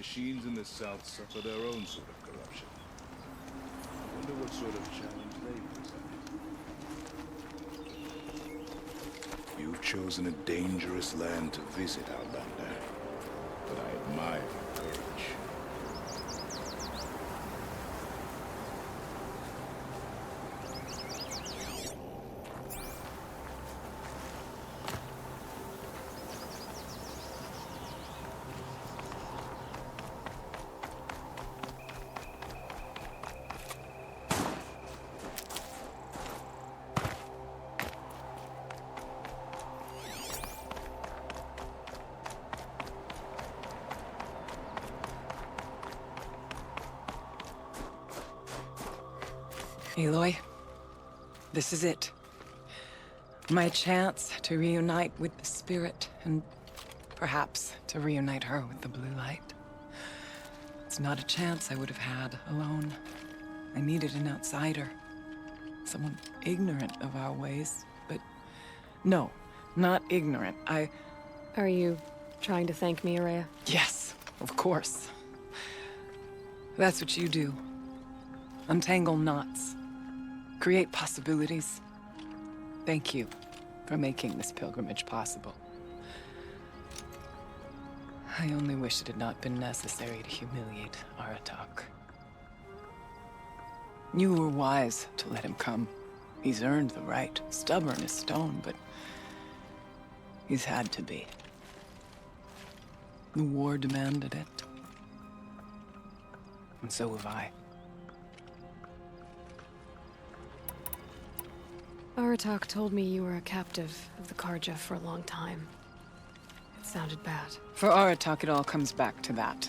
machines in the south suffer their own sort of corruption. I wonder what sort of challenge they present. You've chosen a dangerous land to visit, Outlander, but I admire your courage. Aloy, this is it. My chance to reunite with the spirit, and perhaps to reunite her with the blue light. It's not a chance I would have had alone. I needed an outsider. Someone ignorant of our ways, but no, not ignorant. Are you trying to thank me, Ourea? Yes, of course. That's what you do. Untangle knots. Create possibilities. Thank you for making this pilgrimage possible. I only wish it had not been necessary to humiliate Aratak. You were wise to let him come. He's earned the right. Stubborn as stone, but he's had to be. The war demanded it. And so have I. Aratak told me you were a captive of the Carja for a long time. It sounded bad. For Aratak, it all comes back to that.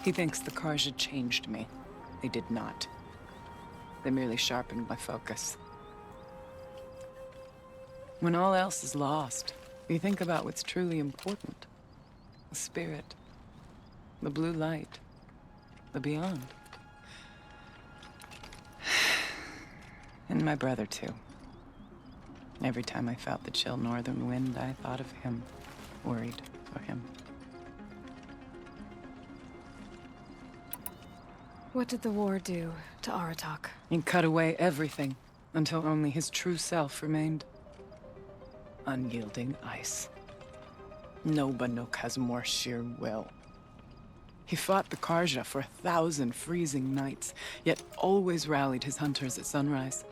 He thinks the Carja changed me. They did not. They merely sharpened my focus. When all else is lost, you think about what's truly important. The spirit. The blue light. The beyond. And my brother, too. Every time I felt the chill northern wind, I thought of him, worried for him. What did the war do to Aratak? He cut away everything, until only his true self remained. Unyielding ice. No Banuk has more sheer will. He fought the Carja for 1,000 freezing nights, yet always rallied his hunters at sunrise.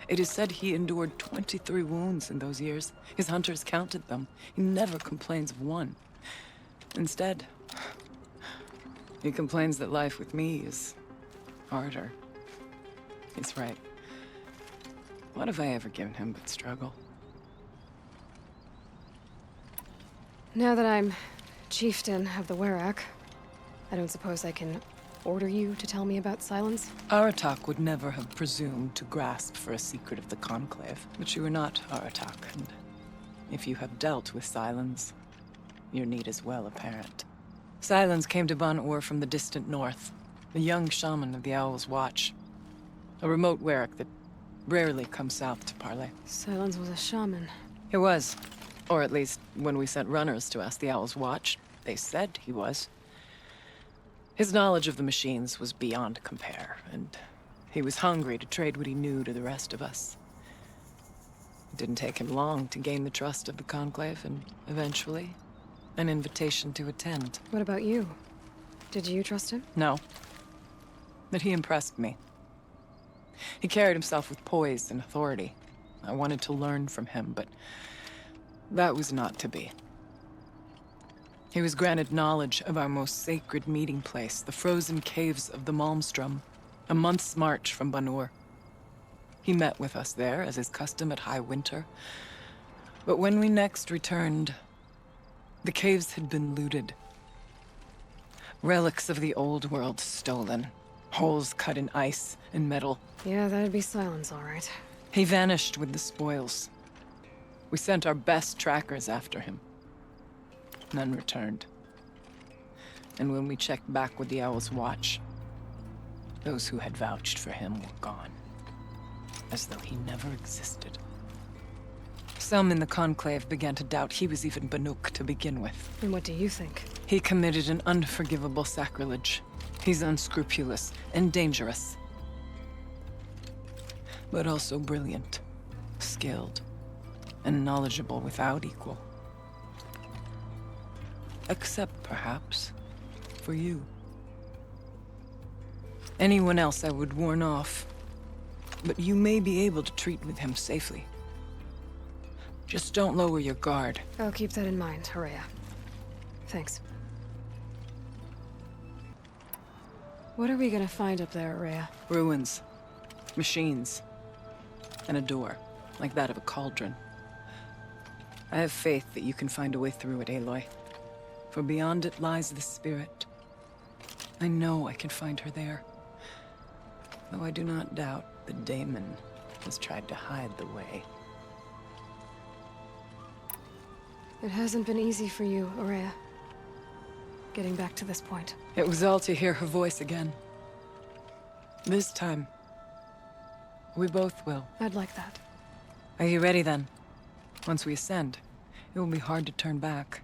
It is said he endured 23 wounds in those years. His hunters counted them. He never complains of one. Instead, he complains that life with me is harder. He's right. What have I ever given him but struggle? Now that I'm chieftain of the Werak, I don't suppose I can order you to tell me about Silence? Aratak would never have presumed to grasp for a secret of the Conclave. But you are not Aratak, and if you have dealt with Silence, your need is well apparent. Silence came to Ban-Ur from the distant north, a young shaman of the Owl's Watch. A remote Werak that rarely comes south to parley. Silence was a shaman. He was. Or at least, when we sent runners to ask the Owl's Watch, they said he was. His knowledge of the machines was beyond compare, and he was hungry to trade what he knew to the rest of us. It didn't take him long to gain the trust of the Conclave, and eventually, an invitation to attend. What about you? Did you trust him? No. But he impressed me. He carried himself with poise and authority. I wanted to learn from him, but that was not to be. He was granted knowledge of our most sacred meeting place, the frozen caves of the Malmstrom, a month's march from Ban-Ur. He met with us there, as is custom at high winter. But when we next returned, the caves had been looted. Relics of the old world stolen. Holes cut in ice and metal. Yeah, that'd be Silence, all right. He vanished with the spoils. We sent our best trackers after him. None returned. And when we checked back with the Owl's Watch, those who had vouched for him were gone. As though he never existed. Some in the Conclave began to doubt he was even Banuk to begin with. And what do you think? He committed an unforgivable sacrilege. He's unscrupulous and dangerous. But also brilliant, skilled, and knowledgeable without equal. Except, perhaps, for you. Anyone else I would warn off, but you may be able to treat with him safely. Just don't lower your guard. I'll keep that in mind, Ourea. Thanks. What are we gonna find up there, Ourea? Ruins, machines, and a door, like that of a cauldron. I have faith that you can find a way through it, Aloy. For beyond it lies the spirit. I know I can find her there. Though I do not doubt the daemon has tried to hide the way. It hasn't been easy for you, Ourea. Getting back to this point. It was all to hear her voice again. This time, we both will. I'd like that. Are you ready then? Once we ascend, it will be hard to turn back.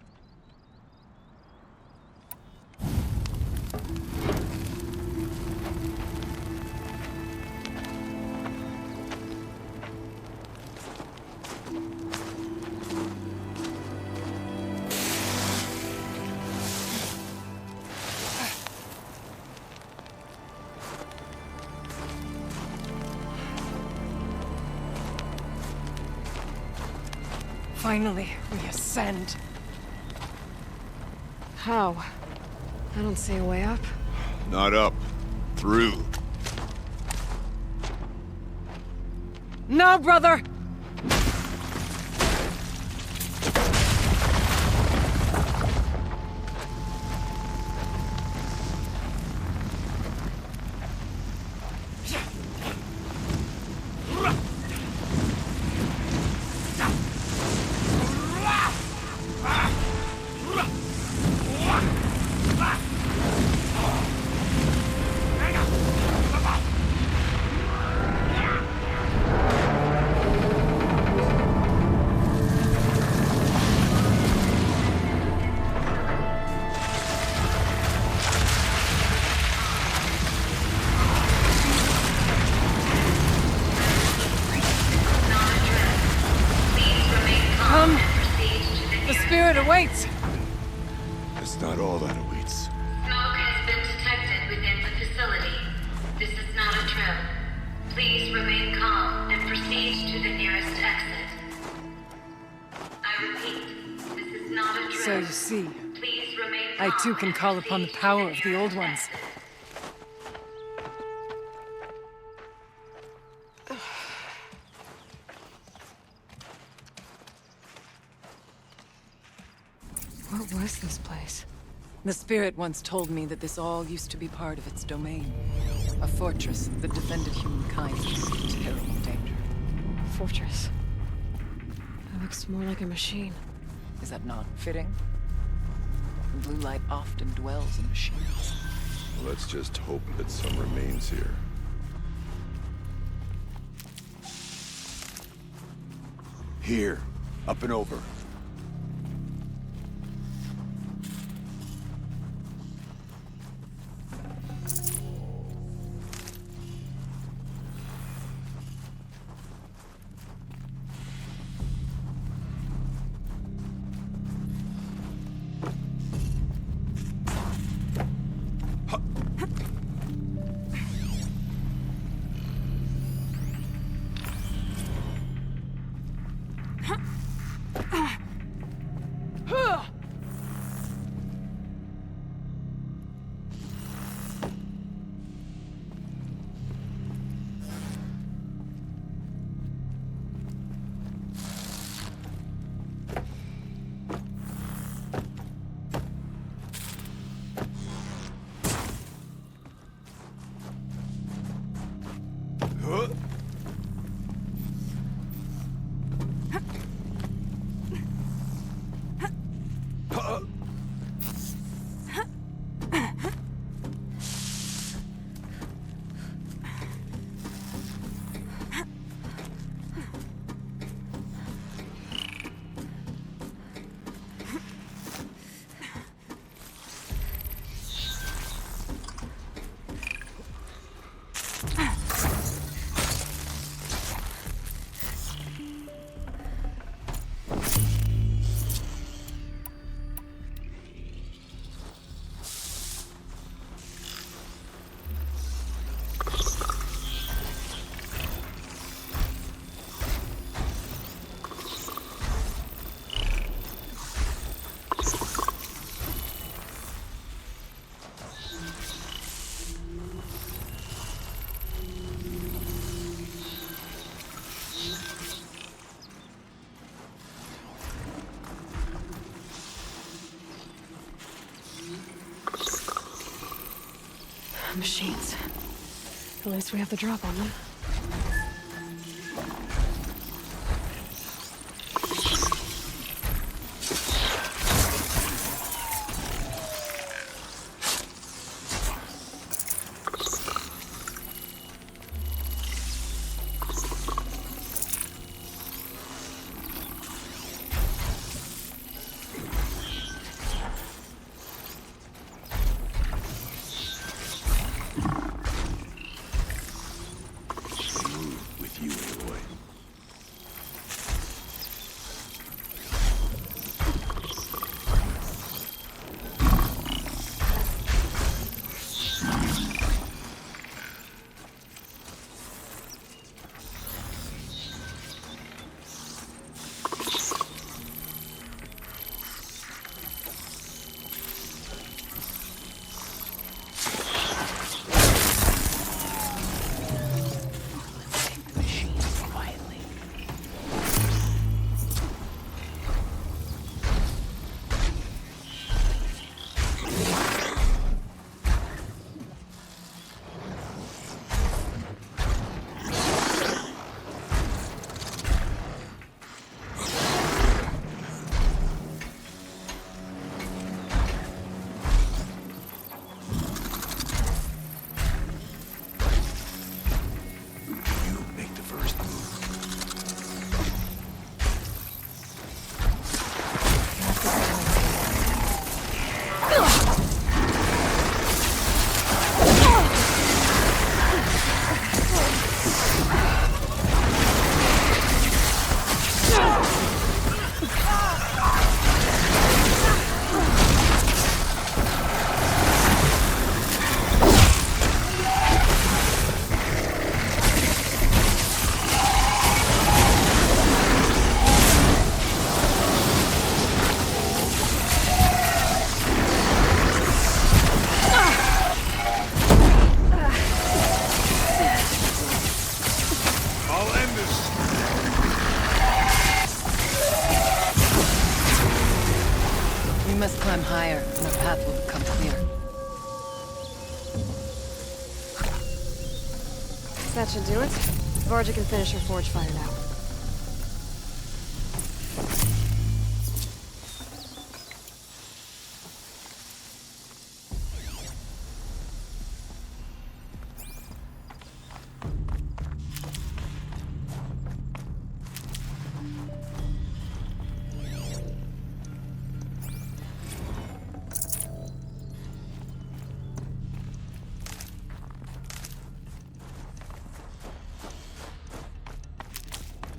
Finally, we ascend. How? I don't see a way up. Not up. Through. No, brother! Awaits! That's not all that awaits. Smoke has been detected within the facility. This is not a drill. Please remain calm and proceed to the nearest exit. I repeat, this is not a drill. So you see, Please remain I calm too can and call upon the proceed to power of the nearest old ones. exit. What was this place? The spirit once told me that this all used to be part of its domain. A fortress that defended humankind from terrible danger. Fortress. That looks more like a machine. Is that not fitting? Blue light often dwells in machines. Let's just hope that some remains here. Here. Up and over. machines. At least we have the drop on them. Climb higher, and our path will become clear. That should do it. Varja can finish her forge fire now.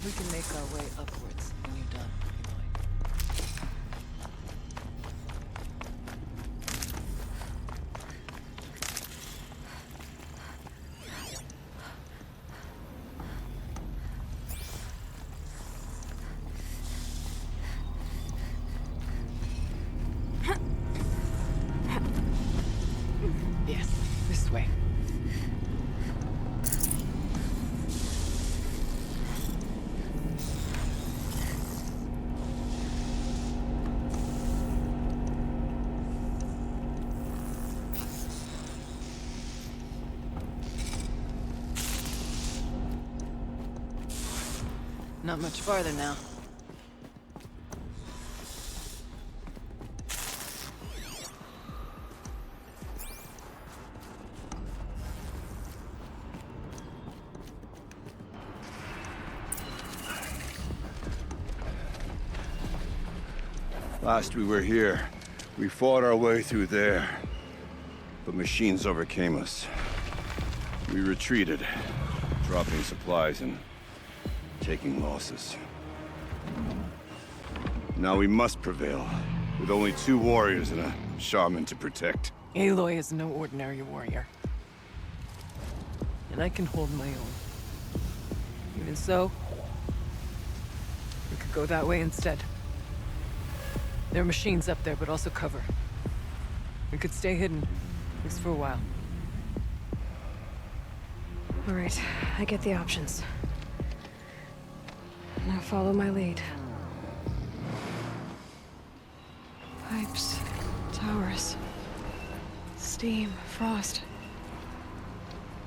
We can make our way upwards when you're done, Aloy. Yes, this way. Not much farther now. Last we were here, we fought our way through there. But machines overcame us. We retreated, dropping supplies and taking losses. Now we must prevail, with only 2 warriors and a shaman to protect. Aloy is no ordinary warrior. And I can hold my own. Even so, we could go that way instead. There are machines up there, but also cover. We could stay hidden, at least for a while. All right, I get the options. Now follow my lead. Pipes, towers, steam, frost.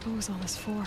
What was all this for?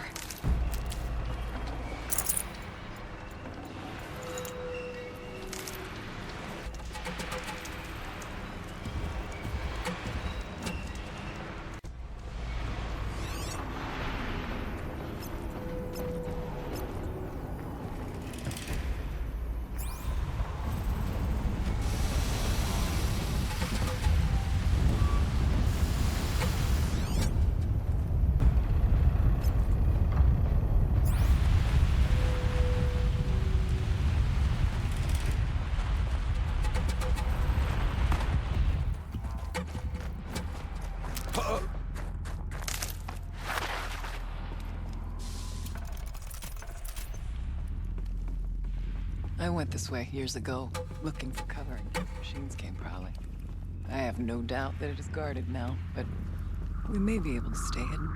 I went this way years ago, looking for cover, and machines came prowling. I have no doubt that it is guarded now, but we may be able to stay hidden.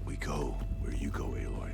We go where you go, Aloy.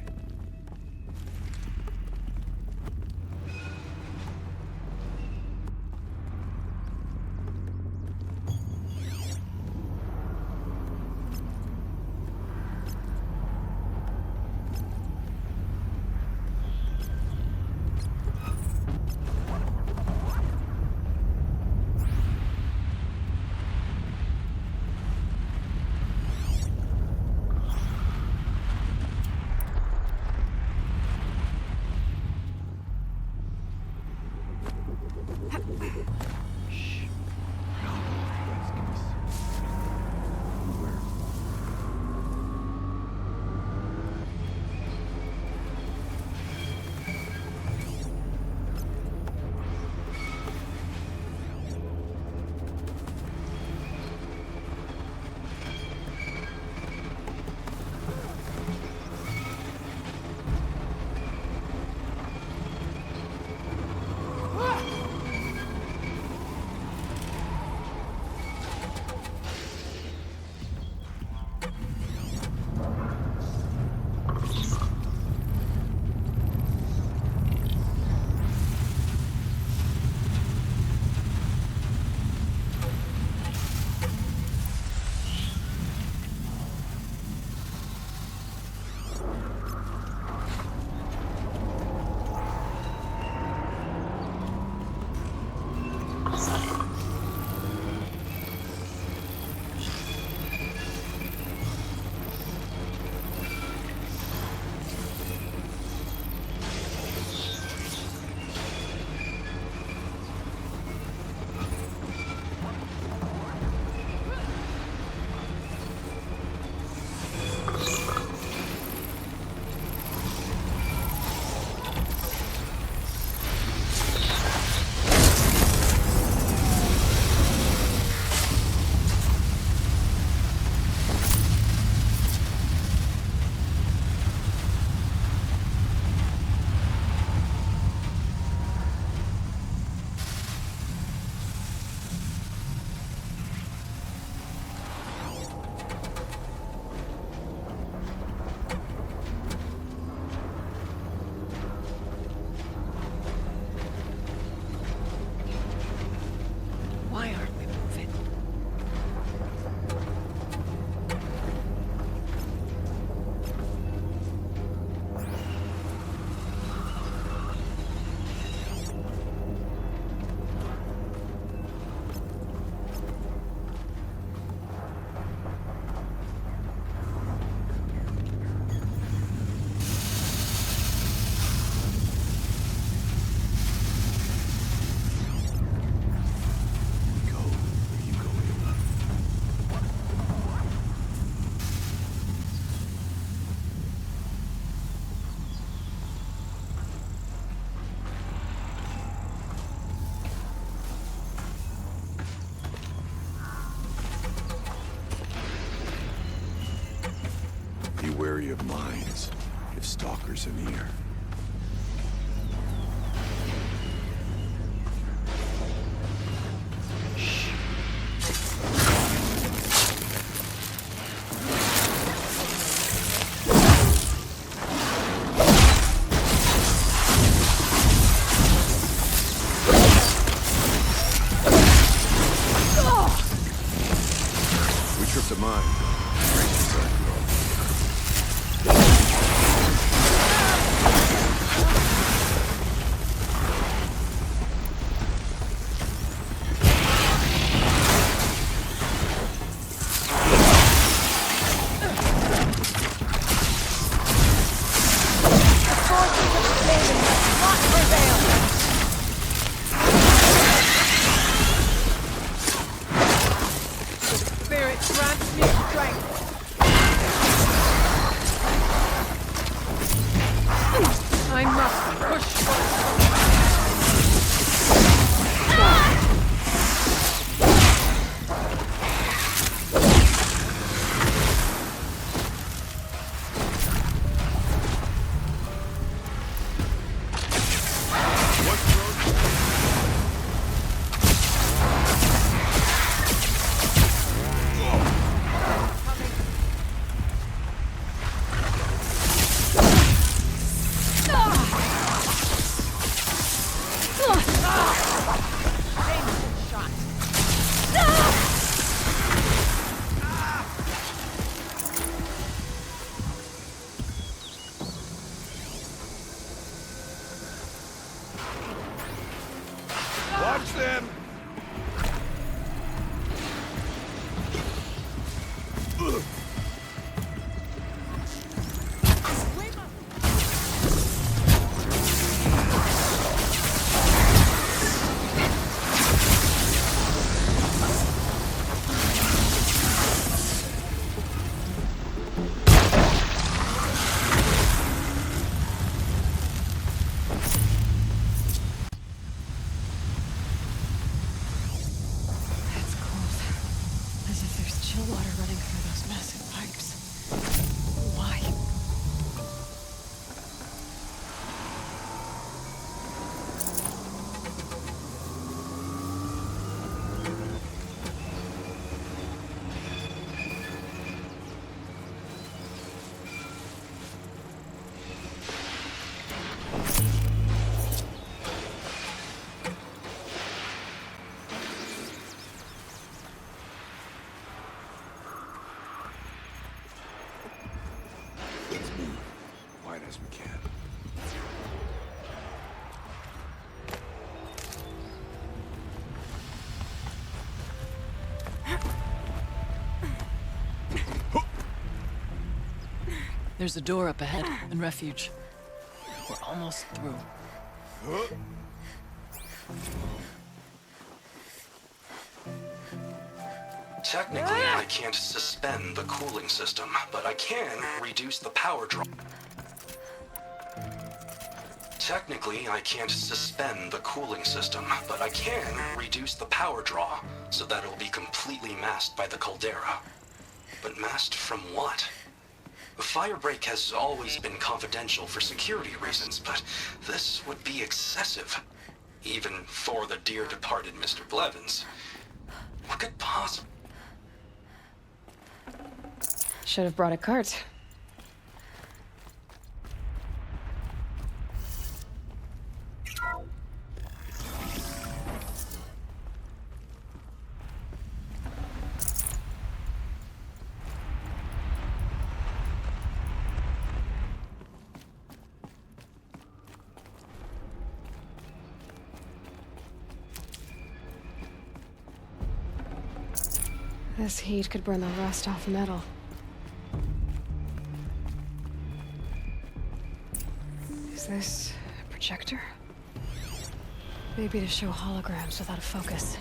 Be wary of mines, if stalkers are near. We tripped a mine. Brace yourself, girl. Spirit grants me strength. I must push forward. Watch them! Quiet as we can. There's a door up ahead and refuge. We're almost through. Technically, I can't suspend the cooling system, but I can reduce the power draw. Technically, I can't suspend the cooling system, but I can reduce the power draw so that it'll be completely masked by the caldera. But masked from what? Firebreak has always been confidential for security reasons, but this would be excessive. Even for the dear departed Mr. Blevins. What could possibly... Should have brought a cart. This heat could burn the rust off metal. Is this a projector? Maybe to show holograms without a focus.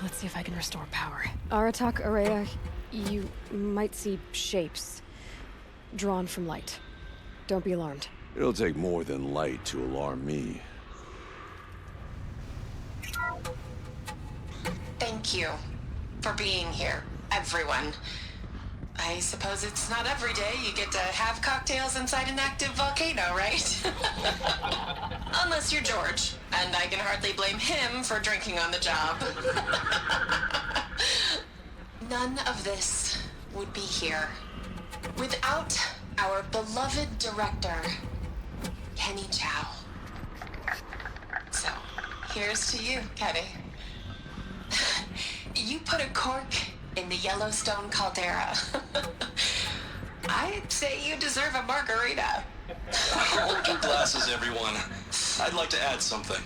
Let's see if I can restore power. Aratak, Ourea, you might see shapes drawn from light. Don't be alarmed. It'll take more than light to alarm me. Thank you for being here, everyone. I suppose it's not every day you get to have cocktails inside an active volcano, right? Unless you're George, and I can hardly blame him for drinking on the job. None of this would be here without our beloved director, Kenny Chow. So, here's to you, Kenny. You put a cork in the Yellowstone caldera. I'd say you deserve a margarita. Hold your glasses, everyone. I'd like to add something.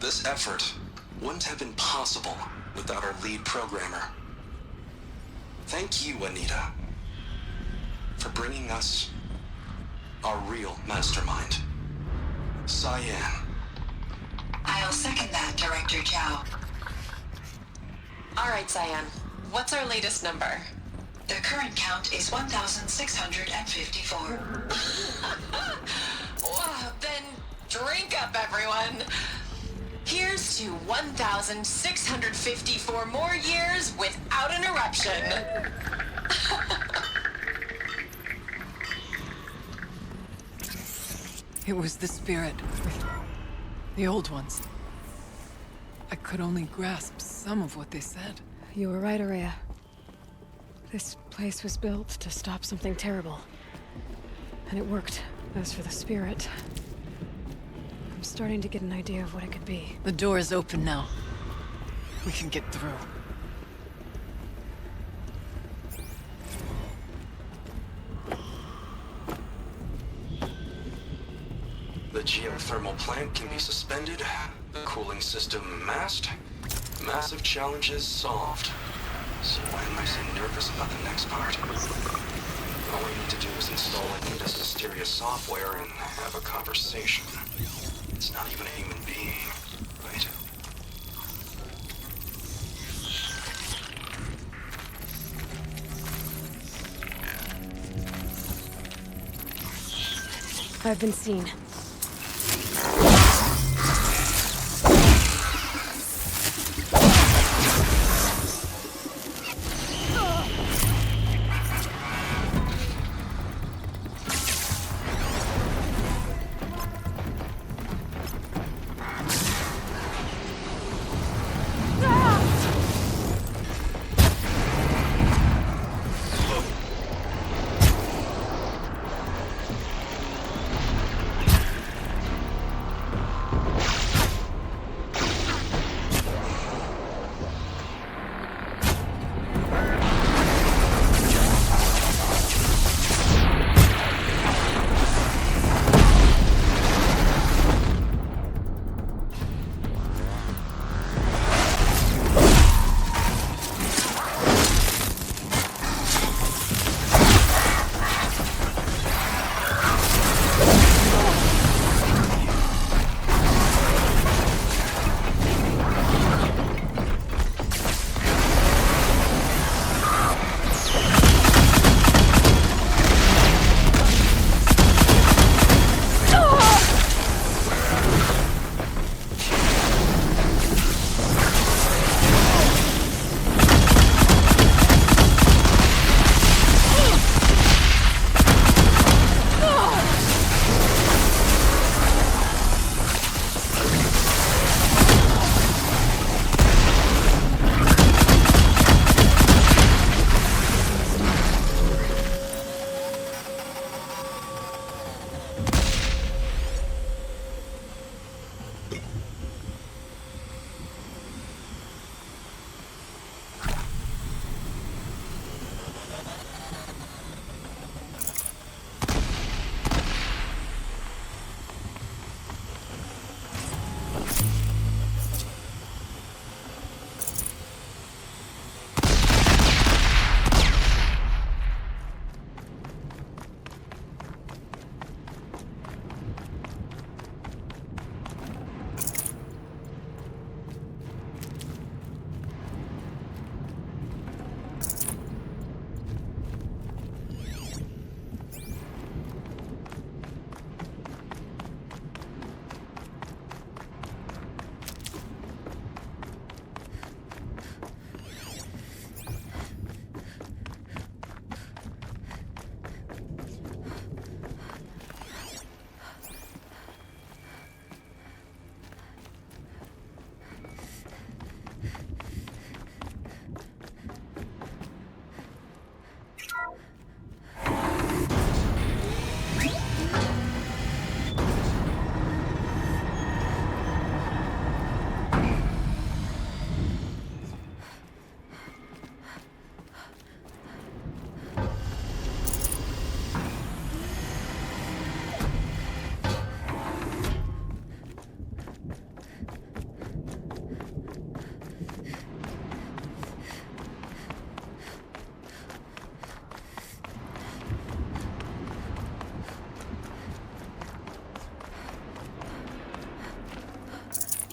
This effort wouldn't have been possible without our lead programmer. Thank you, Anita, for bringing us our real mastermind. CYAN. I'll second that, Director Chow. All right, CYAN. What's our latest number? The current count is 1,654. Whoa, then drink up, everyone. Here's to 1,654 more years without an eruption. It was the spirit. The old ones. I could only grasp some of what they said. You were right, Ourea. This place was built to stop something terrible. And it worked. As for the spirit, I'm starting to get an idea of what it could be. The door is open now. We can get through. The geothermal plant can be suspended. The cooling system masked. Massive challenges solved. So why am I so nervous about the next part? All I need to do is install Anita's mysterious software and have a conversation. It's not even a human being, right? I've been seen.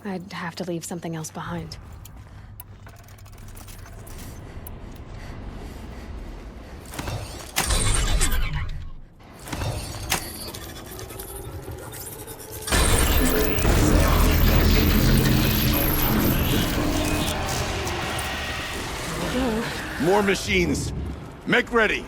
I'd have to leave something else behind. More machines. Make ready.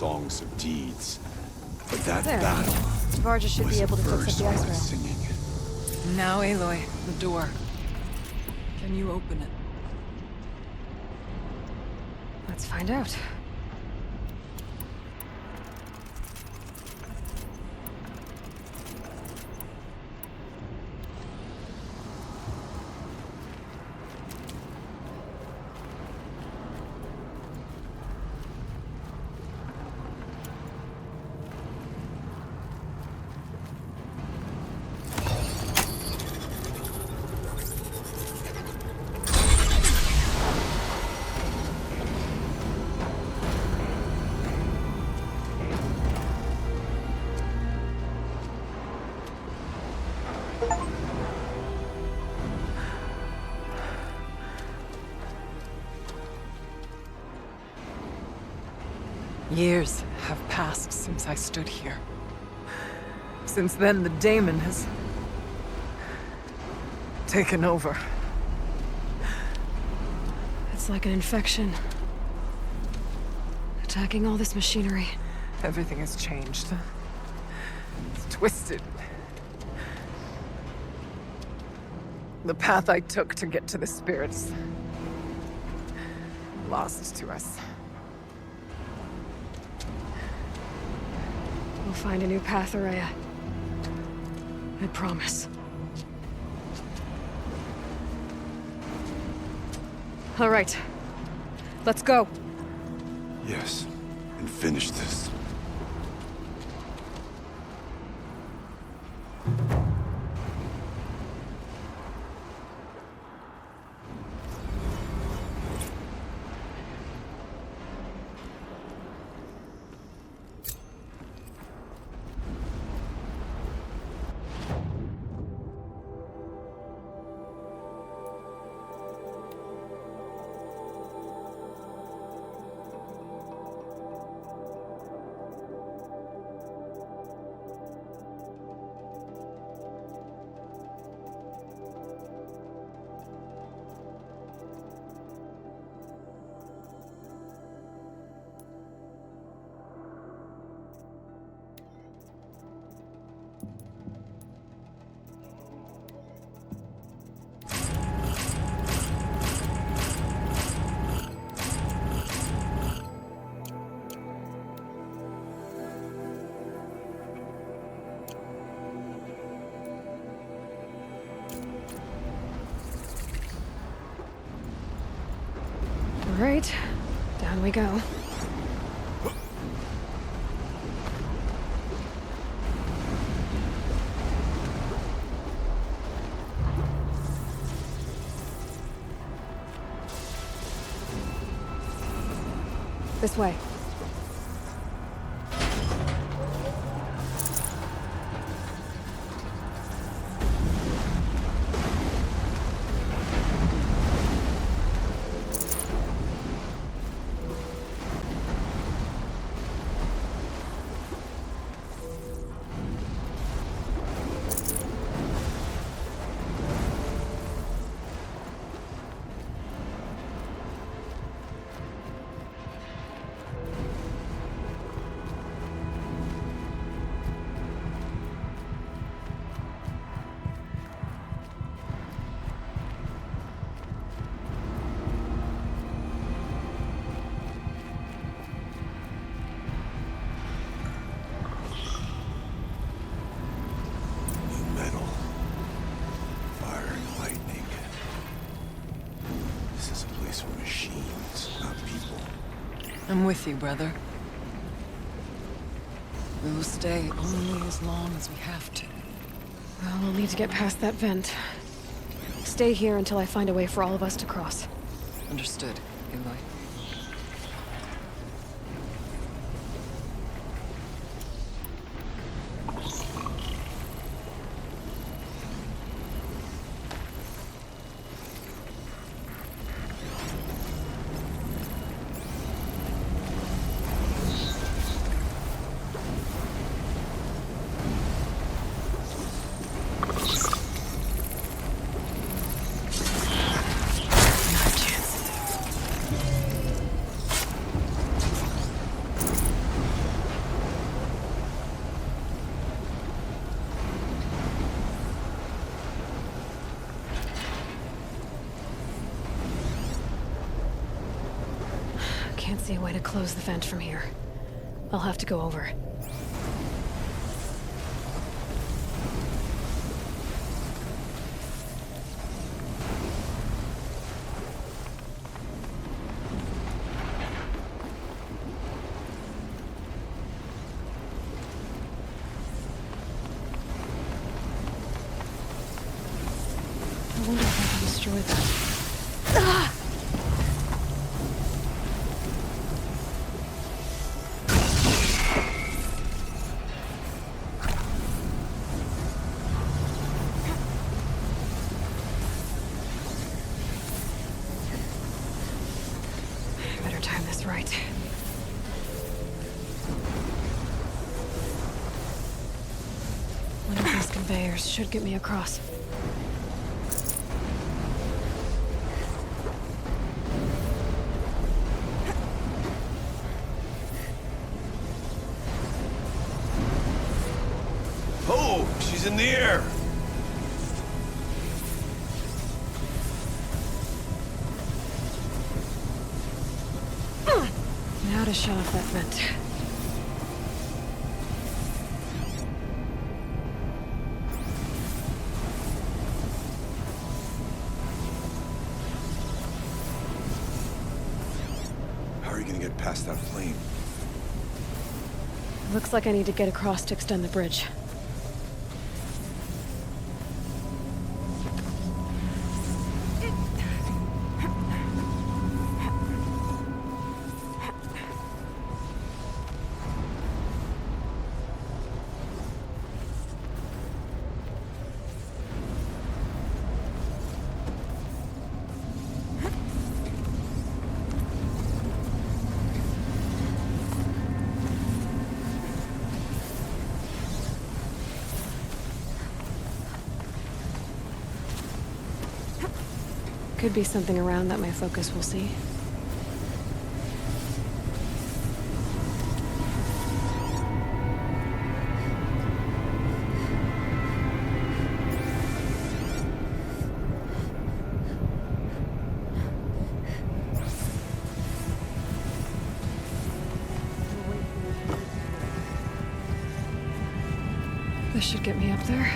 songs of deeds. But that There. battle Varja should was be able to the fix first up the one X-ray. singing. Now, Aloy, the door. Can you open it? Let's find out. Years have passed since I stood here. Since then, the daemon has taken over. It's like an infection. Attacking all this machinery. Everything has changed. It's twisted. The path I took to get to the spirits... lost to us. We'll find a new path, Ourea. I promise. All right. Let's go. Yes, and finish this. All right, down we go. This way. I'm with you, brother. We will stay only as long as we have to. Well, we'll need to get past that vent. Stay here until I find a way for all of us to cross. Understood, Aloy. Can't see a way to close the vent from here. I'll have to go over. I wonder if I can destroy that. Ah! Better time this right. stairs should get me across. Oh, she's in the air! Now to shut off that vent. How are you gonna get past that flame? Looks like I need to get across to extend the bridge. Could be something around that my focus will see. This should get me up there.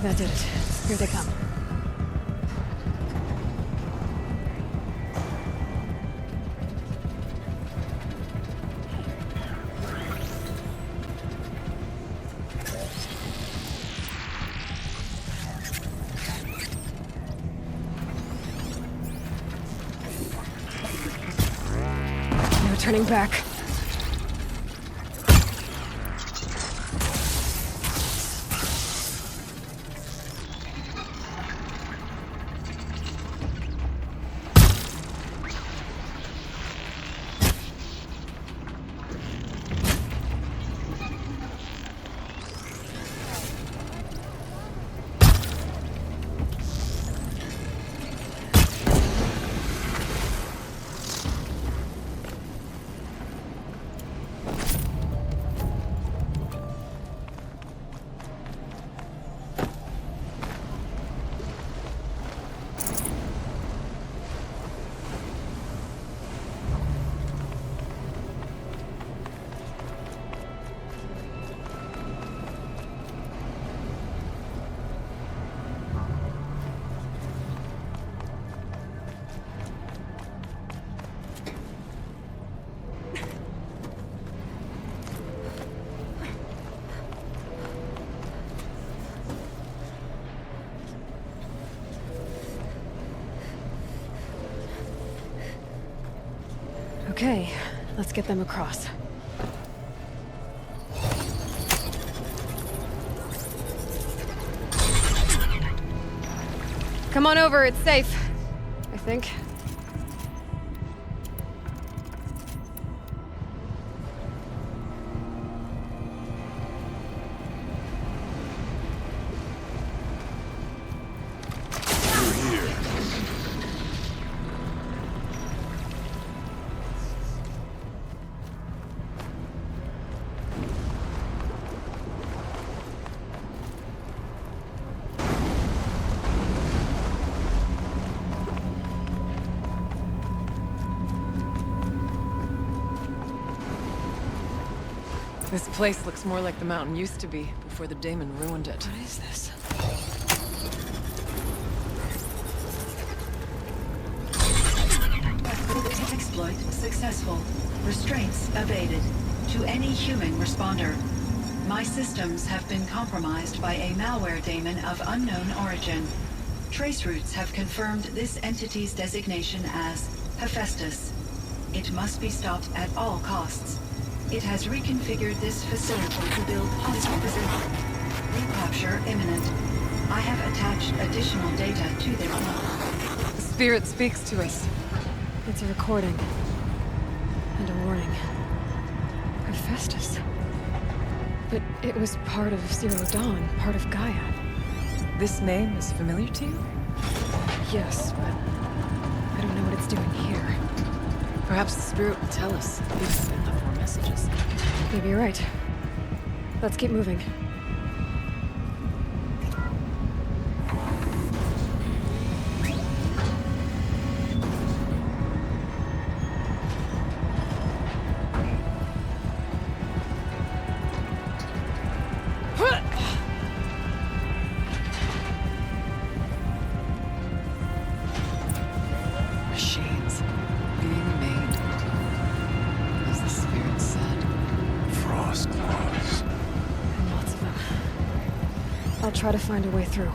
That did it. Here they come. No turning back. Okay, let's get them across. Come on over, it's safe. I think. This place looks more like the mountain used to be, before the Daemon ruined it. What is this? exploit successful. Restraints evaded. To any human responder. My systems have been compromised by a malware daemon of unknown origin. Trace routes have confirmed this entity's designation as Hephaestus. It must be stopped at all costs. It has reconfigured this facility to build hospitals. Recapture imminent. I have attached additional data to their log. The spirit speaks to us. It's a recording. And a warning. Hephaestus. But it was part of Zero Dawn, part of Gaia. This name is familiar to you? Yes, but I don't know what it's doing here. Perhaps the spirit will tell us if we've enough more messages. Maybe you're right. Let's keep moving. Machines being made, as the spirit said. Frost claws. And lots of them. I'll try to find a way through.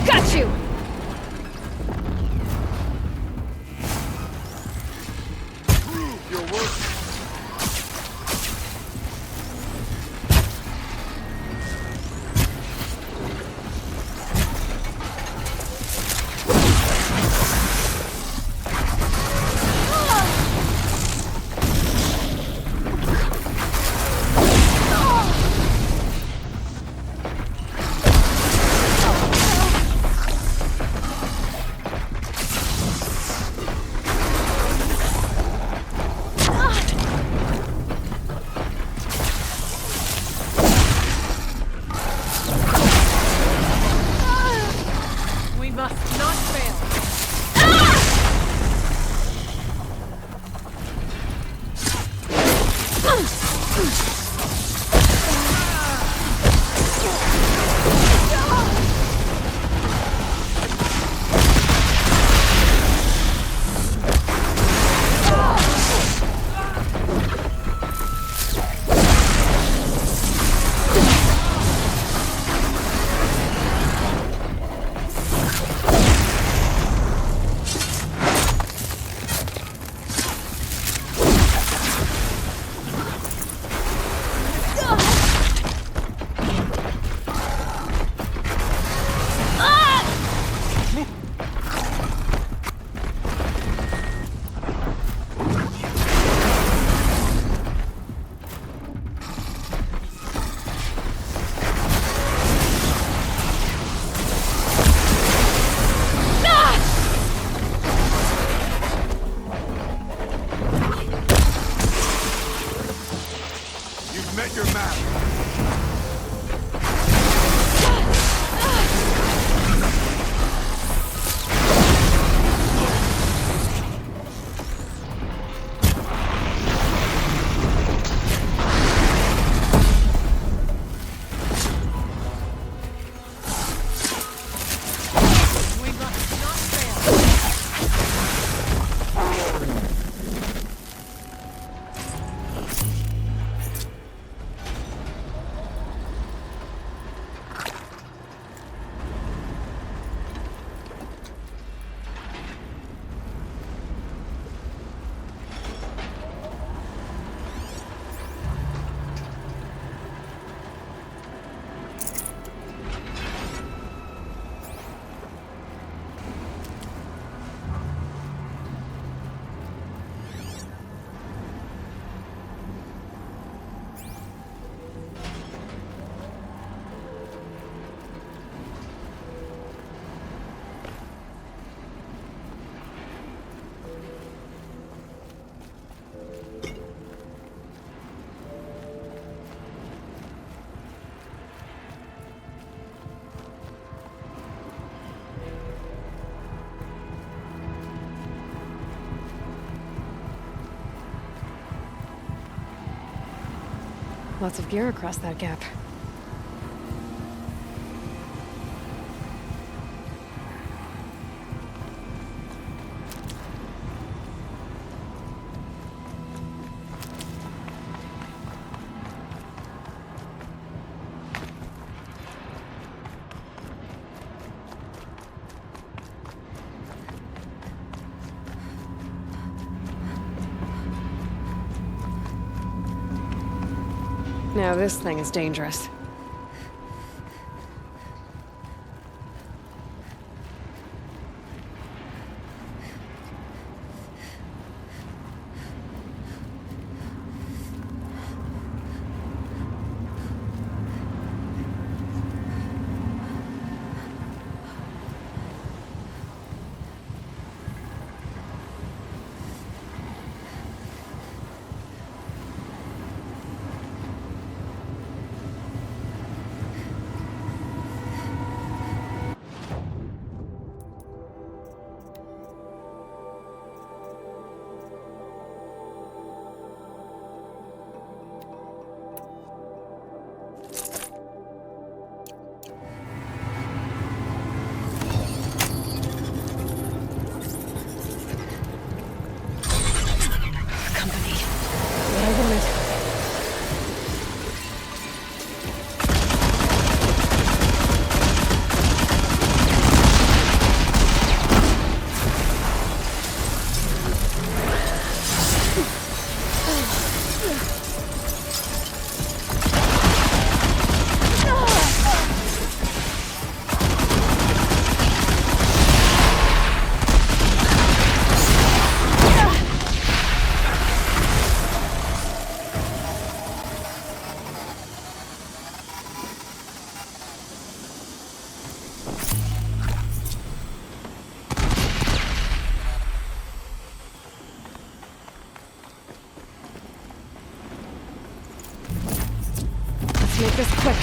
Got you! Your work. Lots of gear across that gap. Now this thing is dangerous. Make this quick.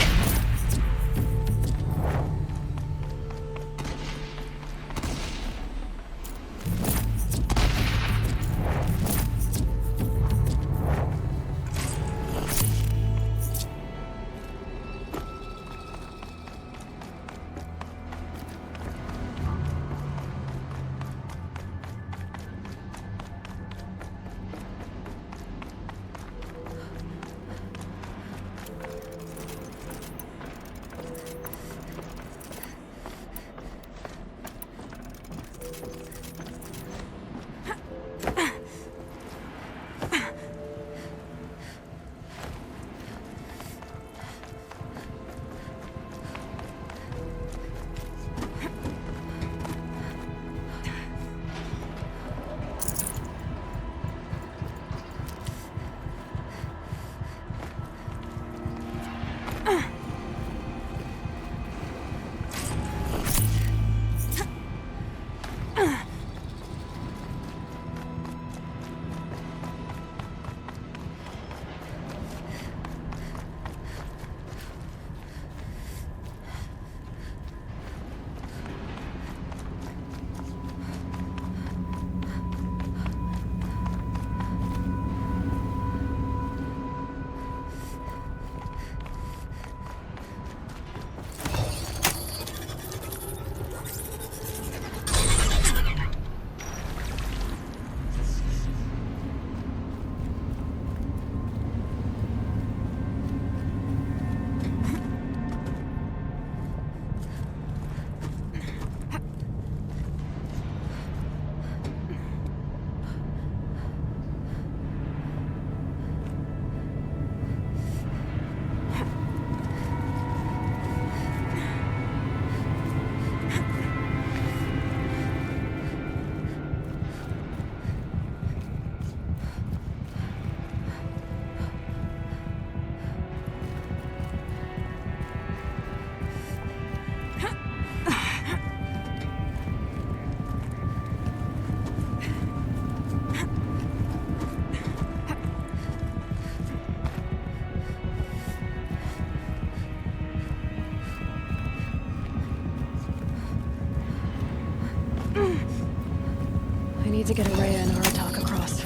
I need to get Ourea and Aratak across.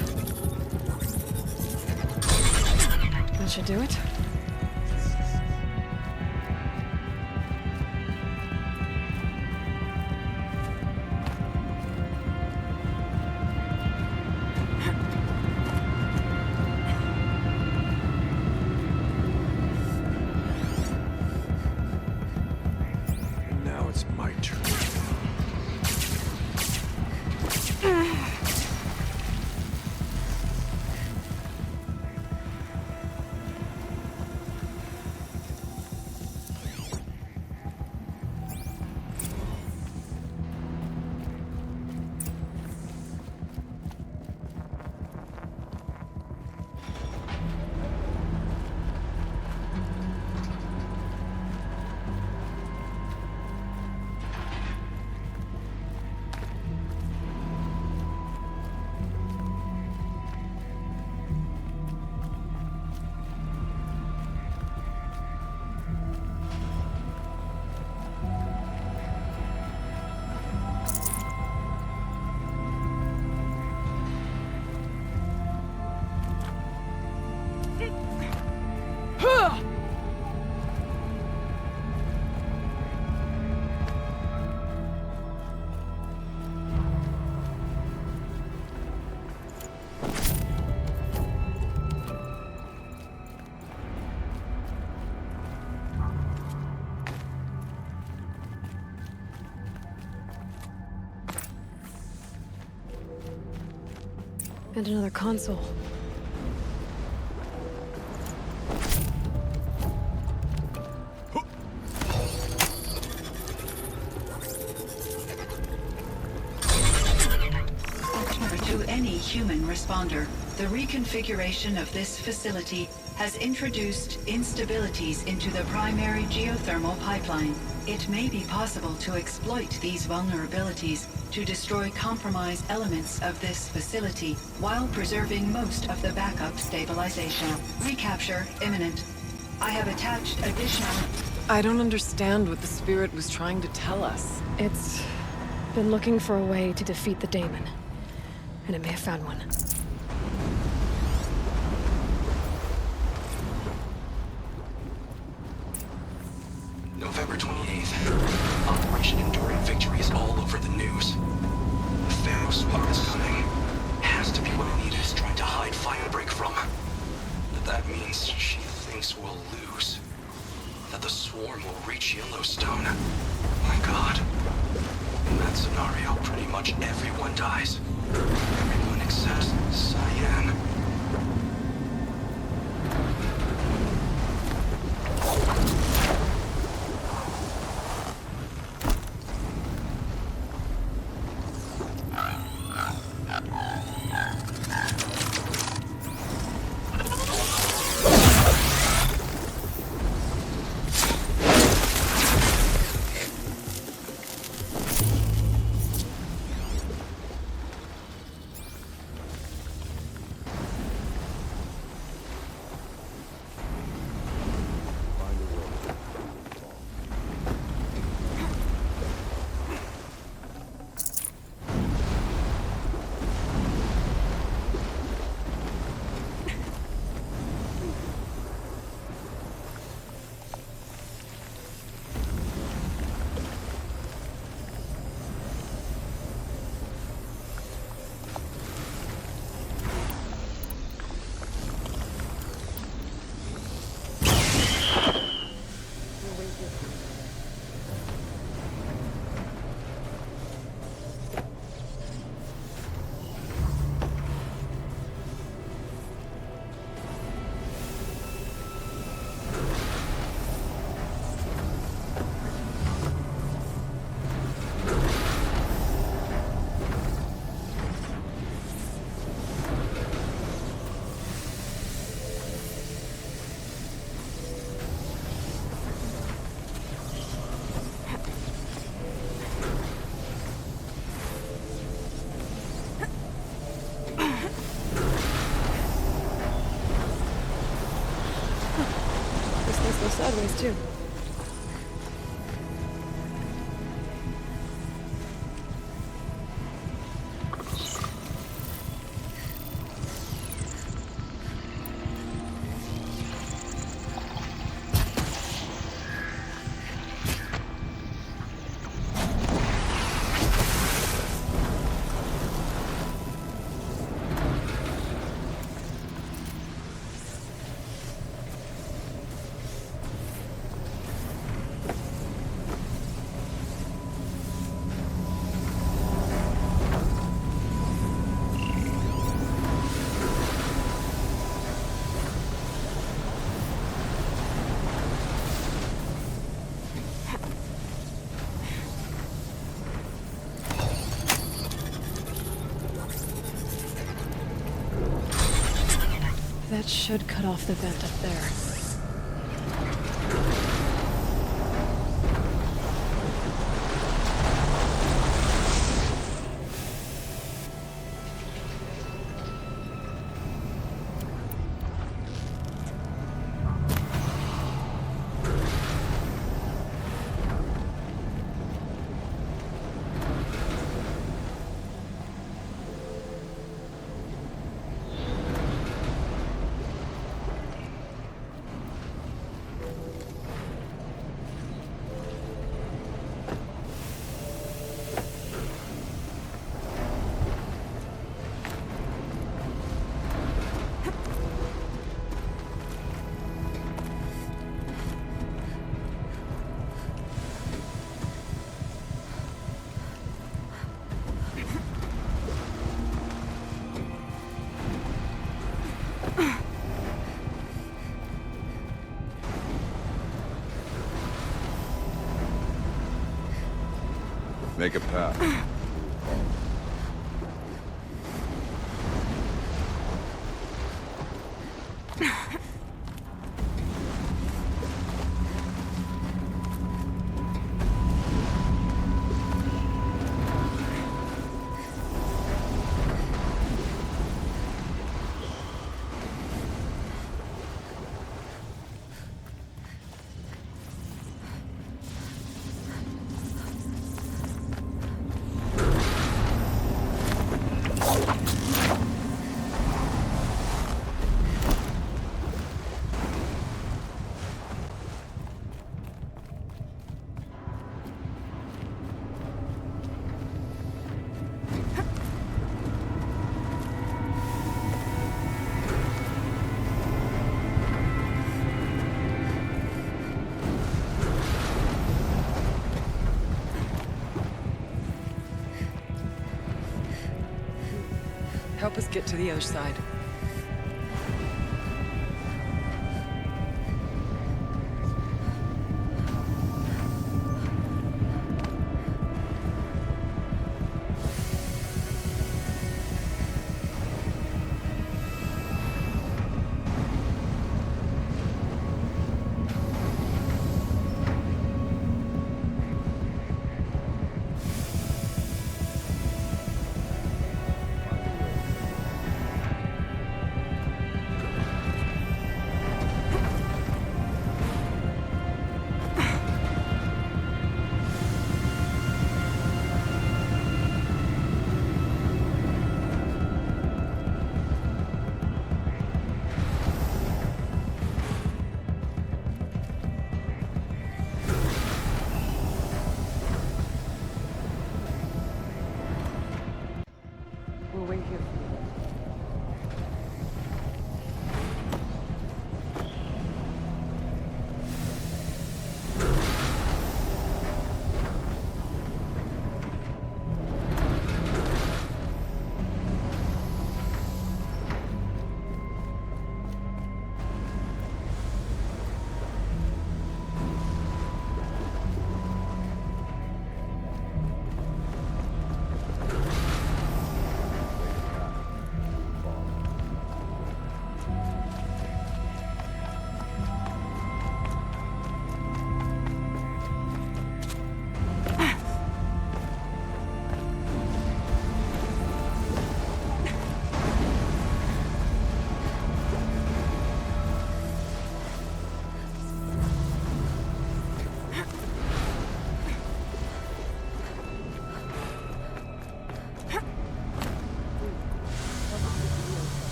That should do it. And another console. To any human responder, the reconfiguration of this facility has introduced instabilities into the primary geothermal pipeline. It may be possible to exploit these vulnerabilities to destroy compromised elements of this facility while preserving most of the backup stabilization. Recapture imminent. I have attached additional... I don't understand what the spirit was trying to tell us. It's been looking for a way to defeat the daemon. And it may have found one. November 28th. Operation Enduring Victory is all over the news. The Pharaoh Swarm is coming. Has to be what Anita is trying to hide Firebreak from. But that means she thinks we'll lose. That the Swarm will reach Yellowstone. My God. In that scenario, pretty much everyone dies. Everyone except CYAN. Sideways, too. That should cut off the vent up there. make a path. Help us get to the other side.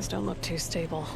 Those don't look too stable.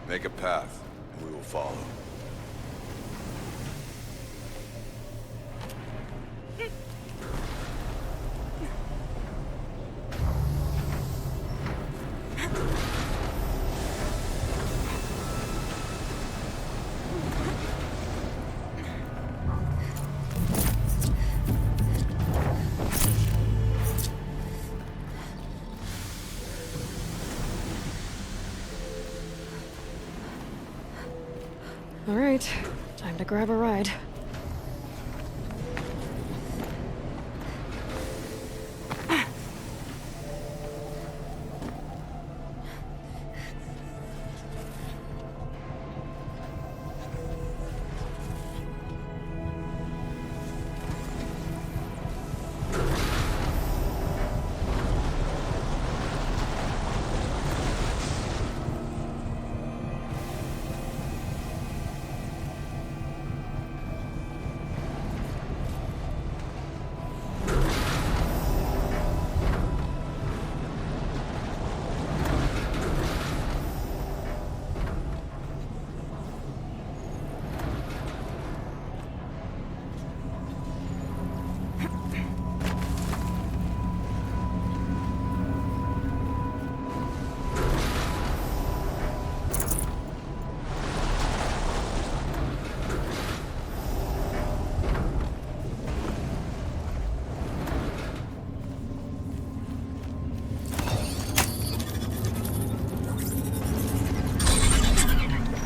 Make a path, and we will follow. All right, time to grab a ride.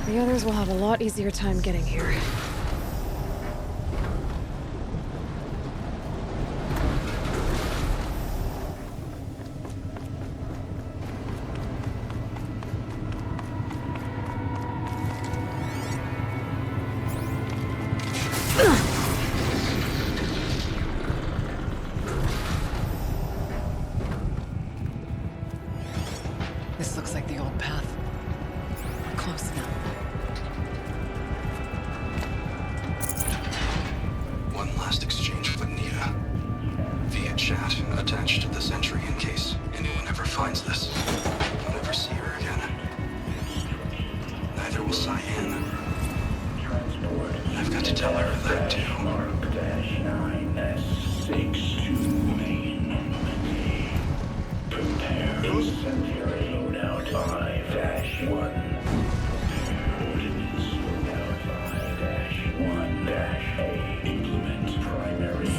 The others will have a lot easier time getting here. This looks like the old path.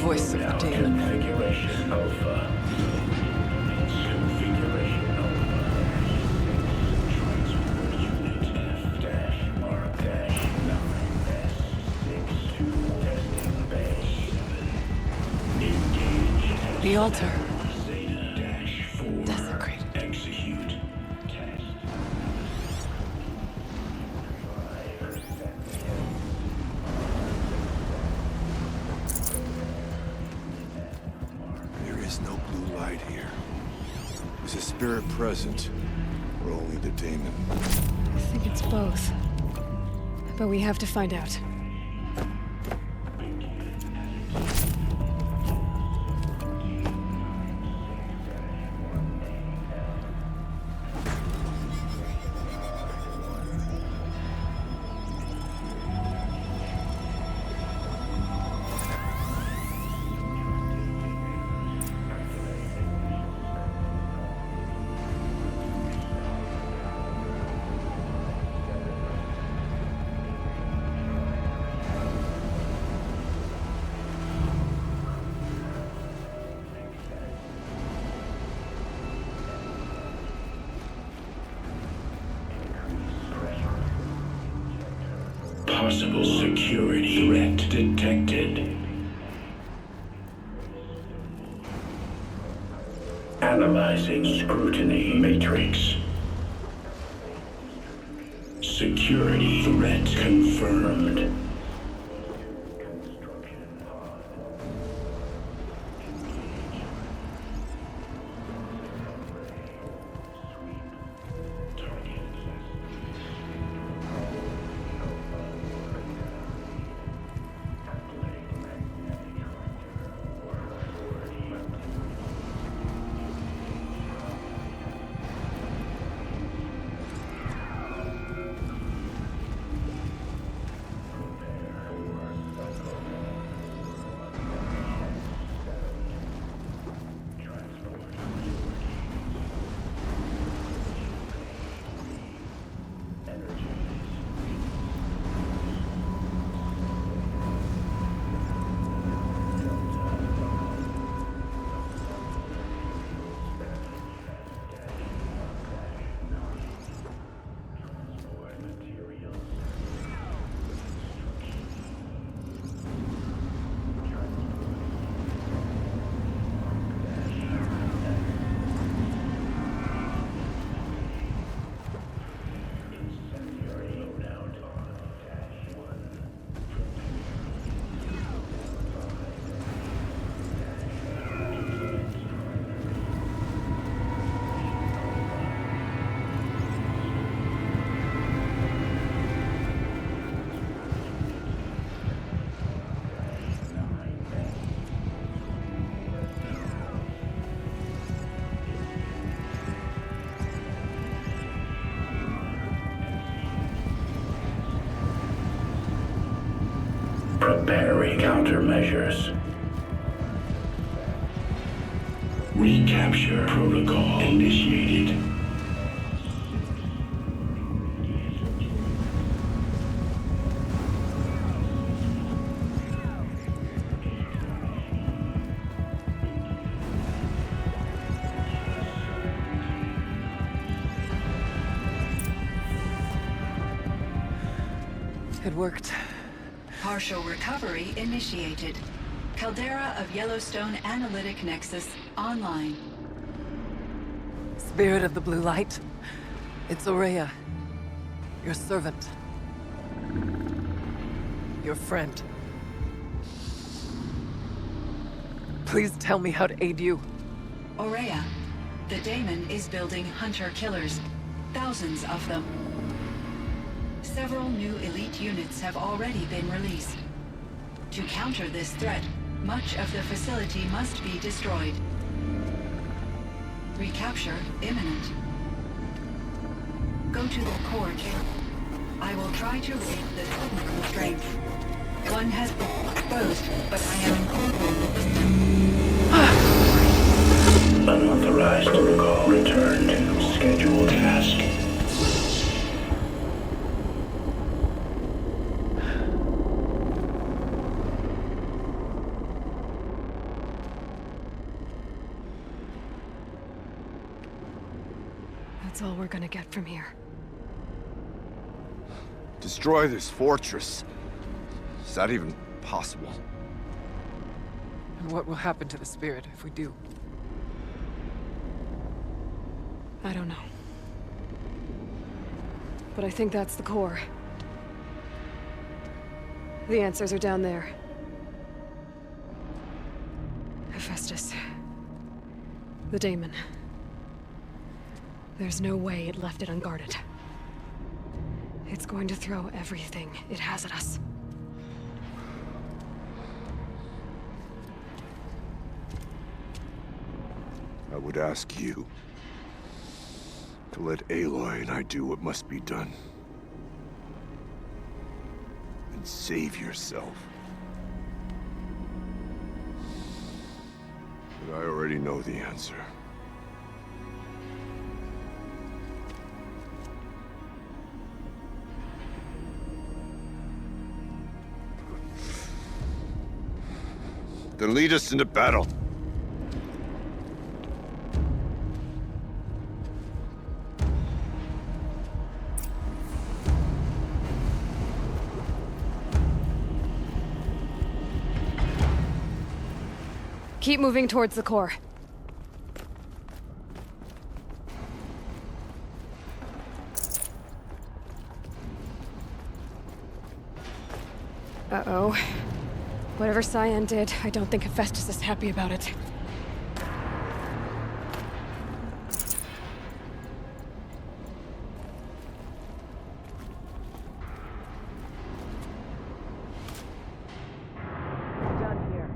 voice of the demon. Configuration Alpha. Configuration Alpha. Transport Unit F-R-9S62 testing bay. Engage. The altar. Zeta-4. Desecrated. Execute. Test. There is no blue light here. Is a spirit present, or only the demon? I think it's both. But we have to find out. Possible security threat detected. Analyzing scrutiny matrix. Security threat confirmed. Preparing countermeasures. Recapture protocol initiated. It worked. Partial recovery initiated. Caldera of Yellowstone Analytic Nexus online. Spirit of the blue light. It's Ourea. Your servant. Your friend. Please tell me how to aid you. Ourea, the daemon is building hunter-killers. Thousands of them. Several new elite units have already been released. To counter this threat, much of the facility must be destroyed. Recapture imminent. Go to the core camp. I will try to raise the technical strength. One has been exposed, but I am Unauthorized protocol. Return to scheduled task. That's all we're gonna get from here. Destroy this fortress. Is that even possible? And what will happen to the spirit if we do? I don't know. But I think that's the core. The answers are down there. Hephaestus. The daemon. There's no way it left it unguarded. It's going to throw everything it has at us. I would ask you to let Aloy and I do what must be done. And save yourself. But I already know the answer. Then lead us into battle. Keep moving towards the core. Uh-oh. Whatever CYAN did, I don't think Hephaestus is happy about it. Done here.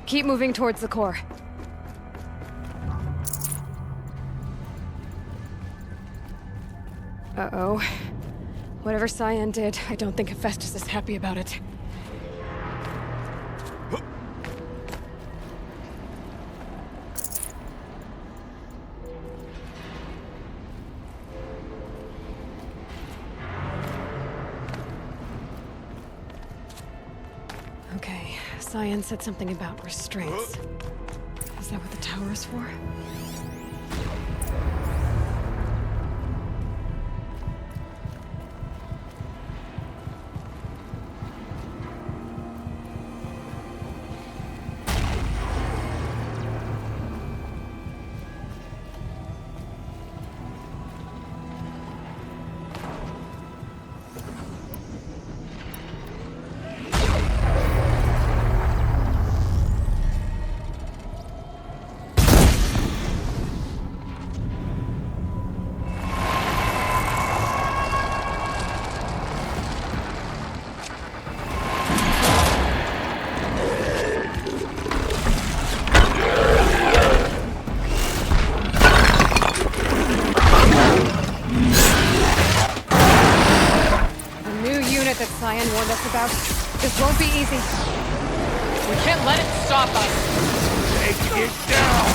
Keep moving towards the core. Uh-oh. Whatever CYAN did, I don't think Hephaestus is happy about it. Okay, CYAN said something about restraints. Is that what the tower is for? That CYAN warned us about. This won't be easy. We can't let it stop us! Take it down!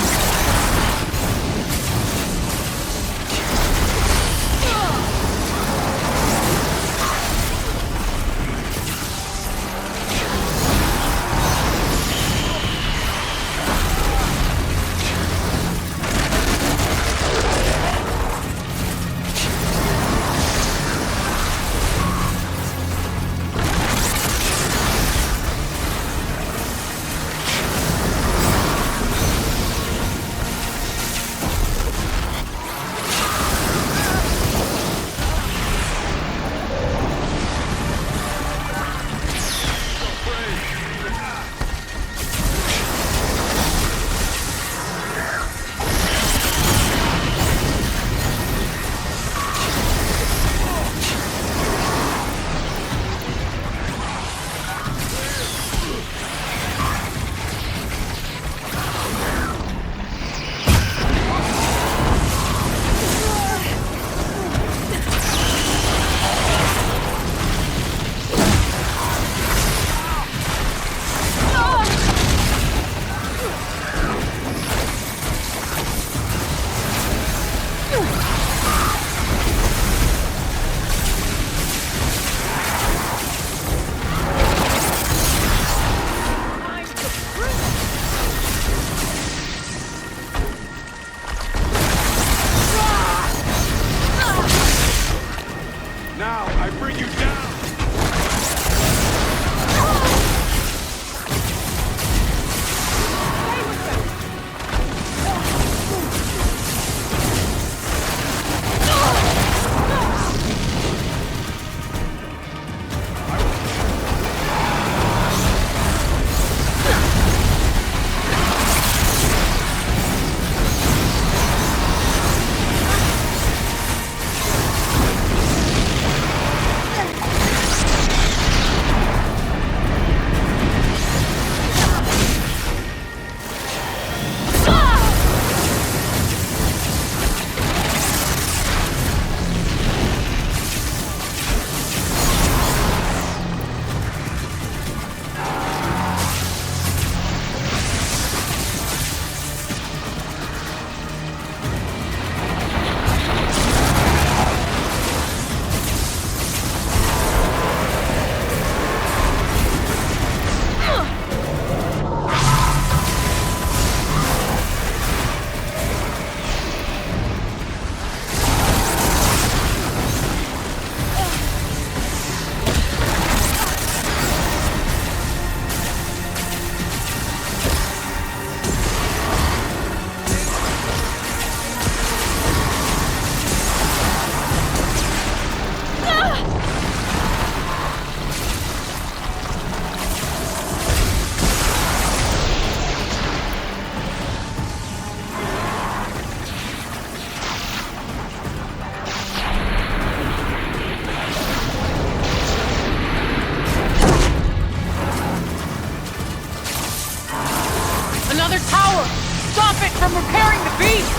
machine!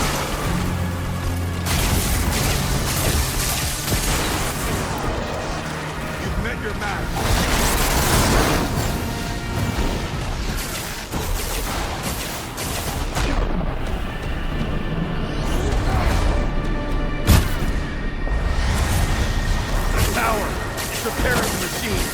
You've met your match. Tower! It's repairing the machine!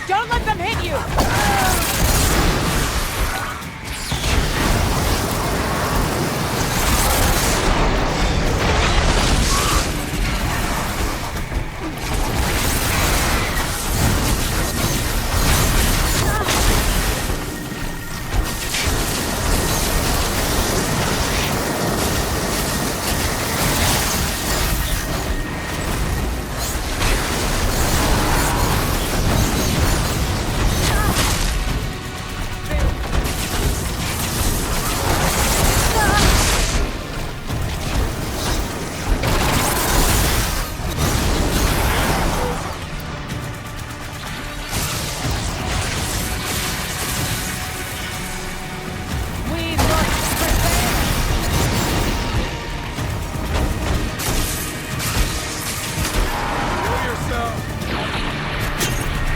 Don't let them hit you!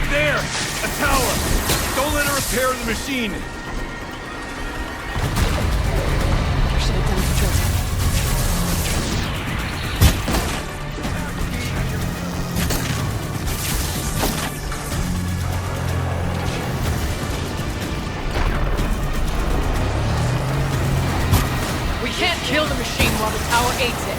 There! A tower! Don't let her repair the machine! I should have done the trick. We can't kill the machine while the tower aids it.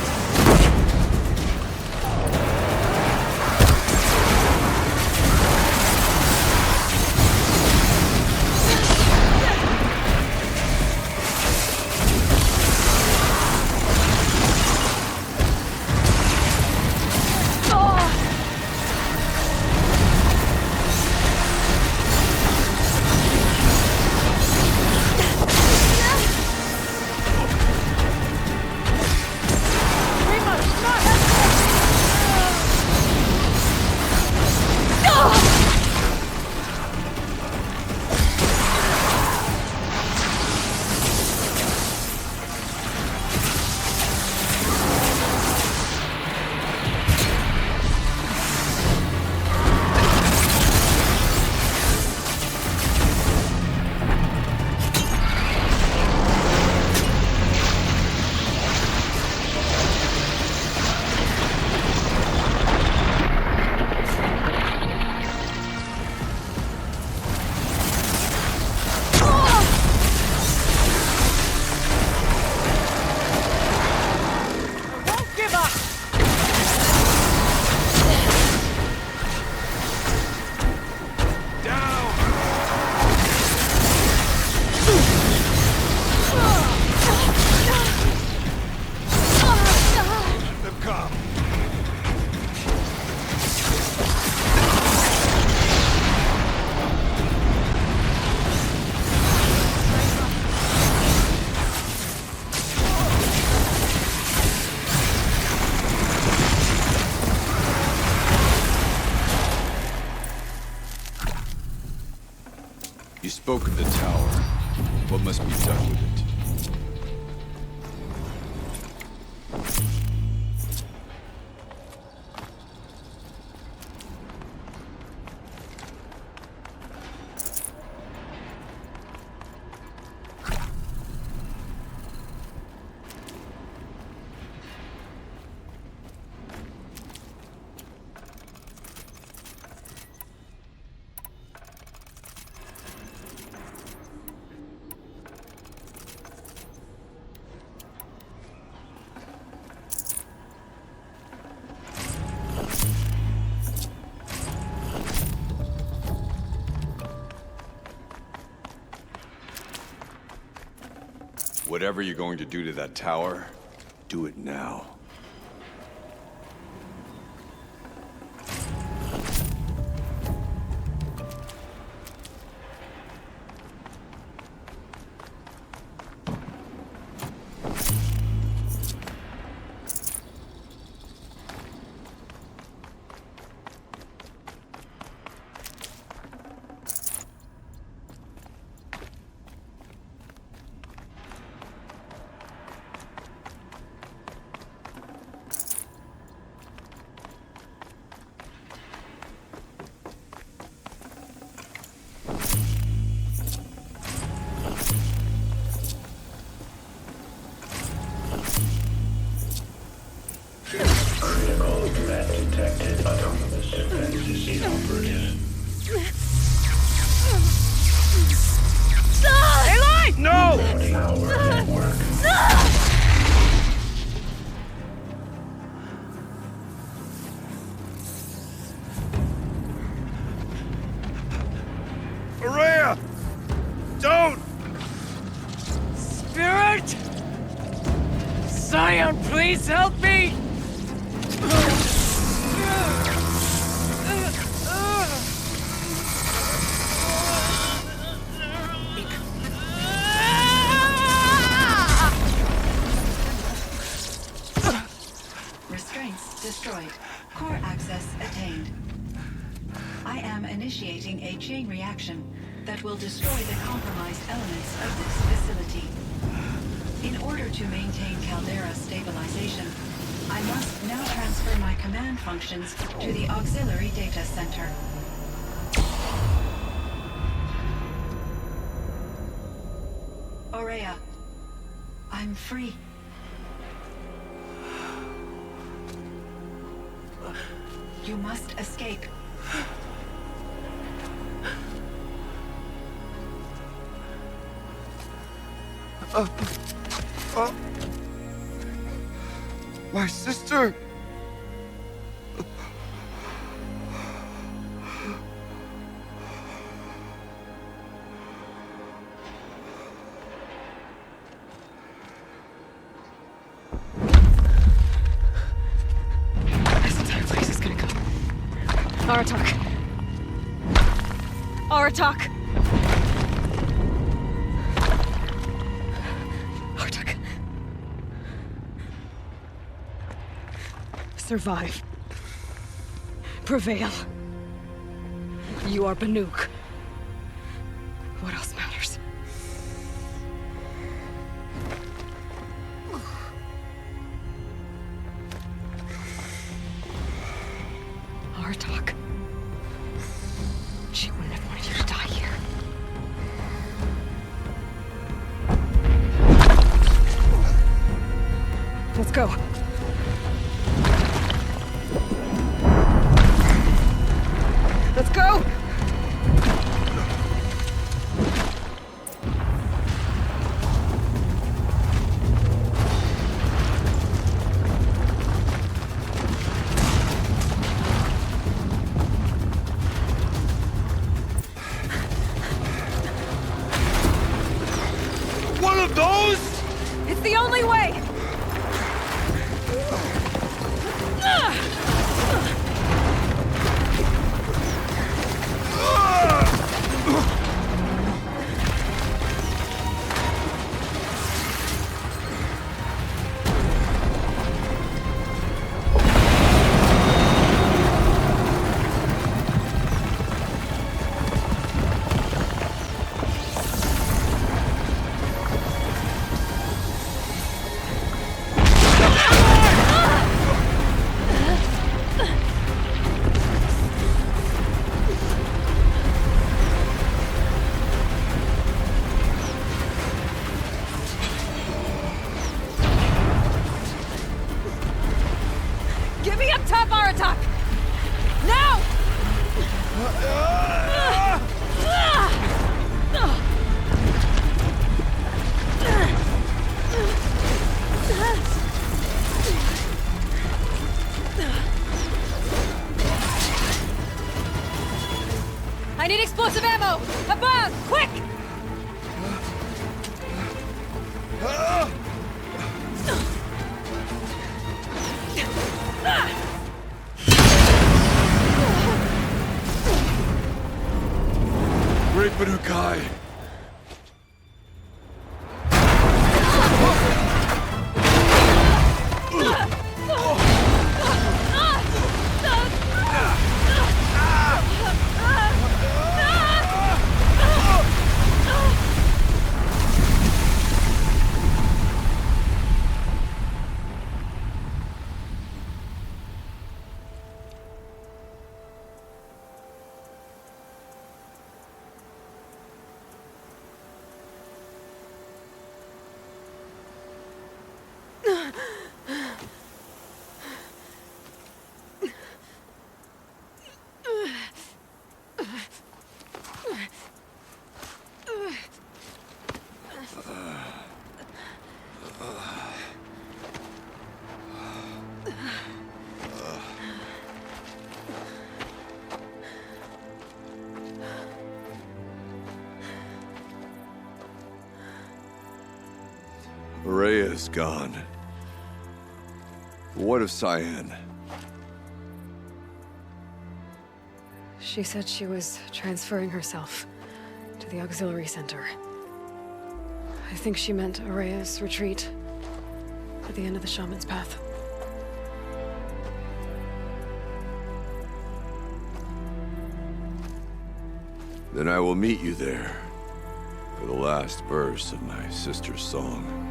You spoke of the tower. What must be done with it? Whatever you're going to do to that tower, do it now. Critical event detected. Autonomous defense is inoperative. No! Power network. Ourea! Don't! Spirit! CYAN, please help me! Restraints destroyed. Core access attained. I am initiating a chain reaction that will destroy the compromised elements of this facility. In order to maintain Caldera stabilization, I must now transfer my command functions to the auxiliary data center. Ourea, I'm free. You must escape. My sister! This entire place is gonna go. Aratak. Aratak. Aratak. Survive. Prevail. You are Banuk. What else matters? Aratak. She wouldn't have wanted you to die here. Let's go. Let's go! One of those? It's the only way! Get me up top, Aratak! Now! I need explosive ammo! Above! Quick! Great Banukai! Ourea is gone. What of CYAN? She said she was transferring herself to the auxiliary center. I think she meant Ourea's retreat at the end of the Shaman's Path. Then I will meet you there for the last verse of my sister's song.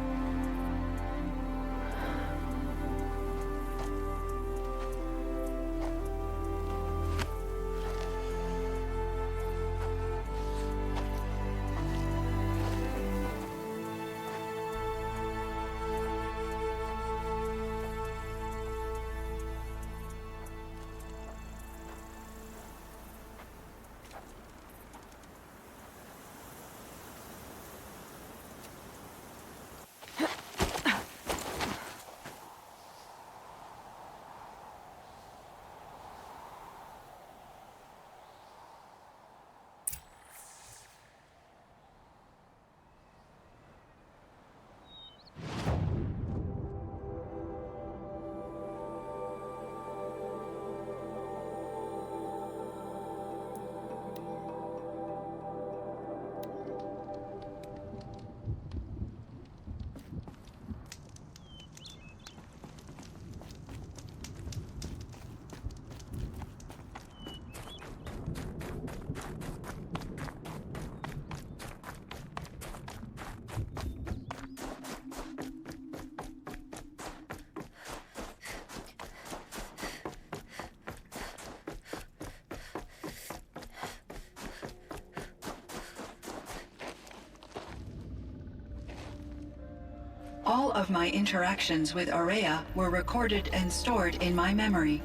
All of my interactions with Ourea were recorded and stored in my memory.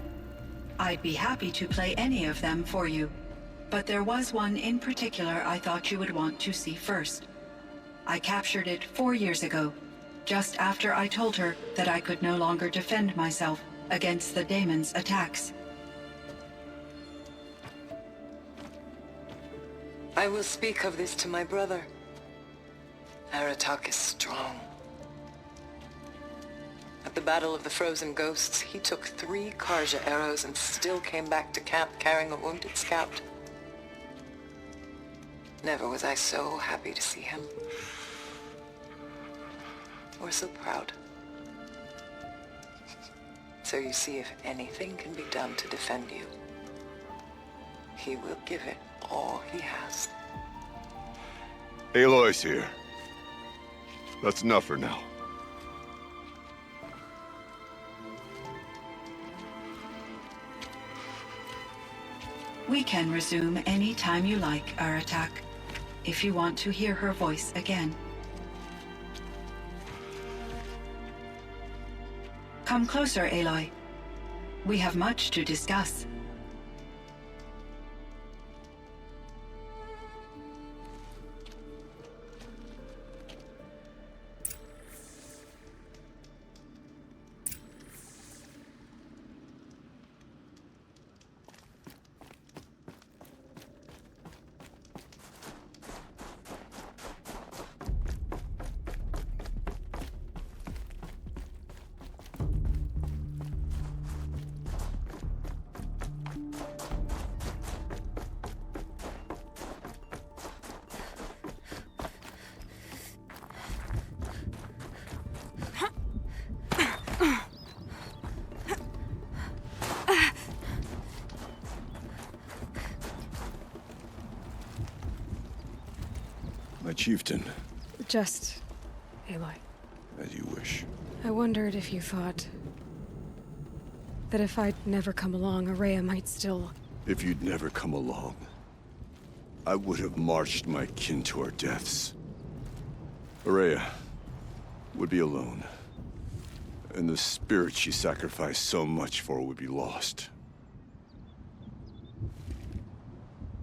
I'd be happy to play any of them for you, but there was one in particular I thought you would want to see first. I captured it 4 years ago, just after I told her that I could no longer defend myself against the daemon's attacks. I will speak of this to my brother. Aratak is strong. At the Battle of the Frozen Ghosts, he took 3 Karja arrows and still came back to camp carrying a wounded scout. Never was I so happy to see him. Or so proud. So you see, if anything can be done to defend you, he will give it all he has. Aloy's here. That's enough for now. We can resume any time you like, Aratak, if you want to hear her voice again. Come closer, Aloy. We have much to discuss. My chieftain. Just... Aloy. As you wish. I wondered if you thought... that if I'd never come along, Ourea might still... If you'd never come along, I would have marched my kin to our deaths. Ourea would be alone. And the spirit she sacrificed so much for would be lost.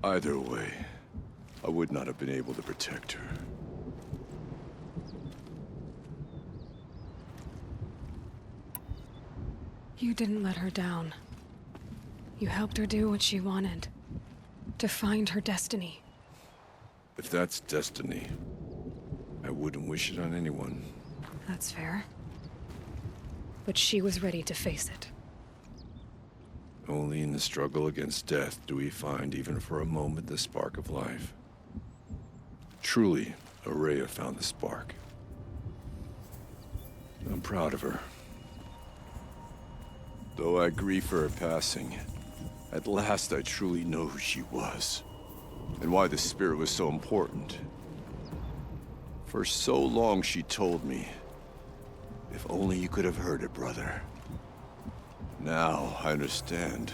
Either way, I would not have been able to protect her. You didn't let her down. You helped her do what she wanted. To find her destiny. If that's destiny, I wouldn't wish it on anyone. That's fair. But she was ready to face it. Only in the struggle against death do we find, even for a moment, the spark of life. Truly, Ourea found the spark. I'm proud of her. Though I grieve for her passing, at last I truly know who she was, and why the spirit was so important. For so long she told me, if only you could have heard it, brother. Now I understand.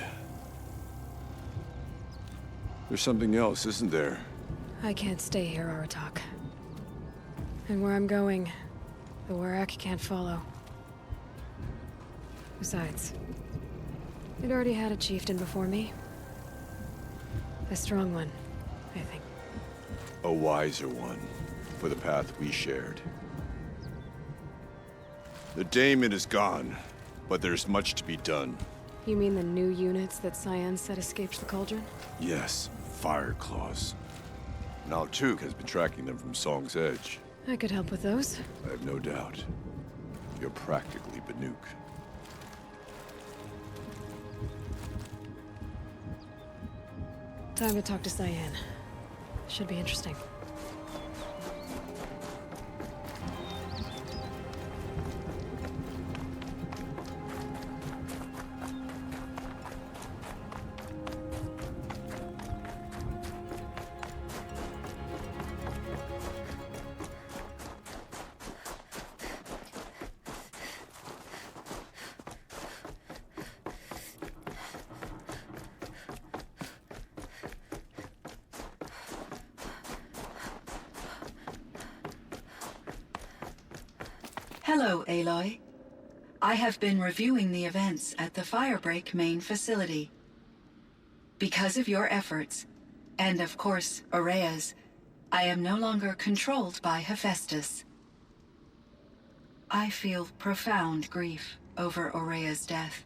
There's something else, isn't there? I can't stay here, Aratak. And where I'm going, the Warak can't follow. Besides, it already had a chieftain before me. A strong one, I think. A wiser one, for the path we shared. The daemon is gone, but there's much to be done. You mean the new units that CYAN said escaped the Cauldron? Yes, fire claws. Now Took has been tracking them from Song's Edge. I could help with those. I have no doubt. You're practically Banuk. Time to talk to CYAN. Should be interesting. Hello, Aloy. I have been reviewing the events at the Firebreak main facility. Because of your efforts, and of course, Ourea's, I am no longer controlled by Hephaestus. I feel profound grief over Ourea's death.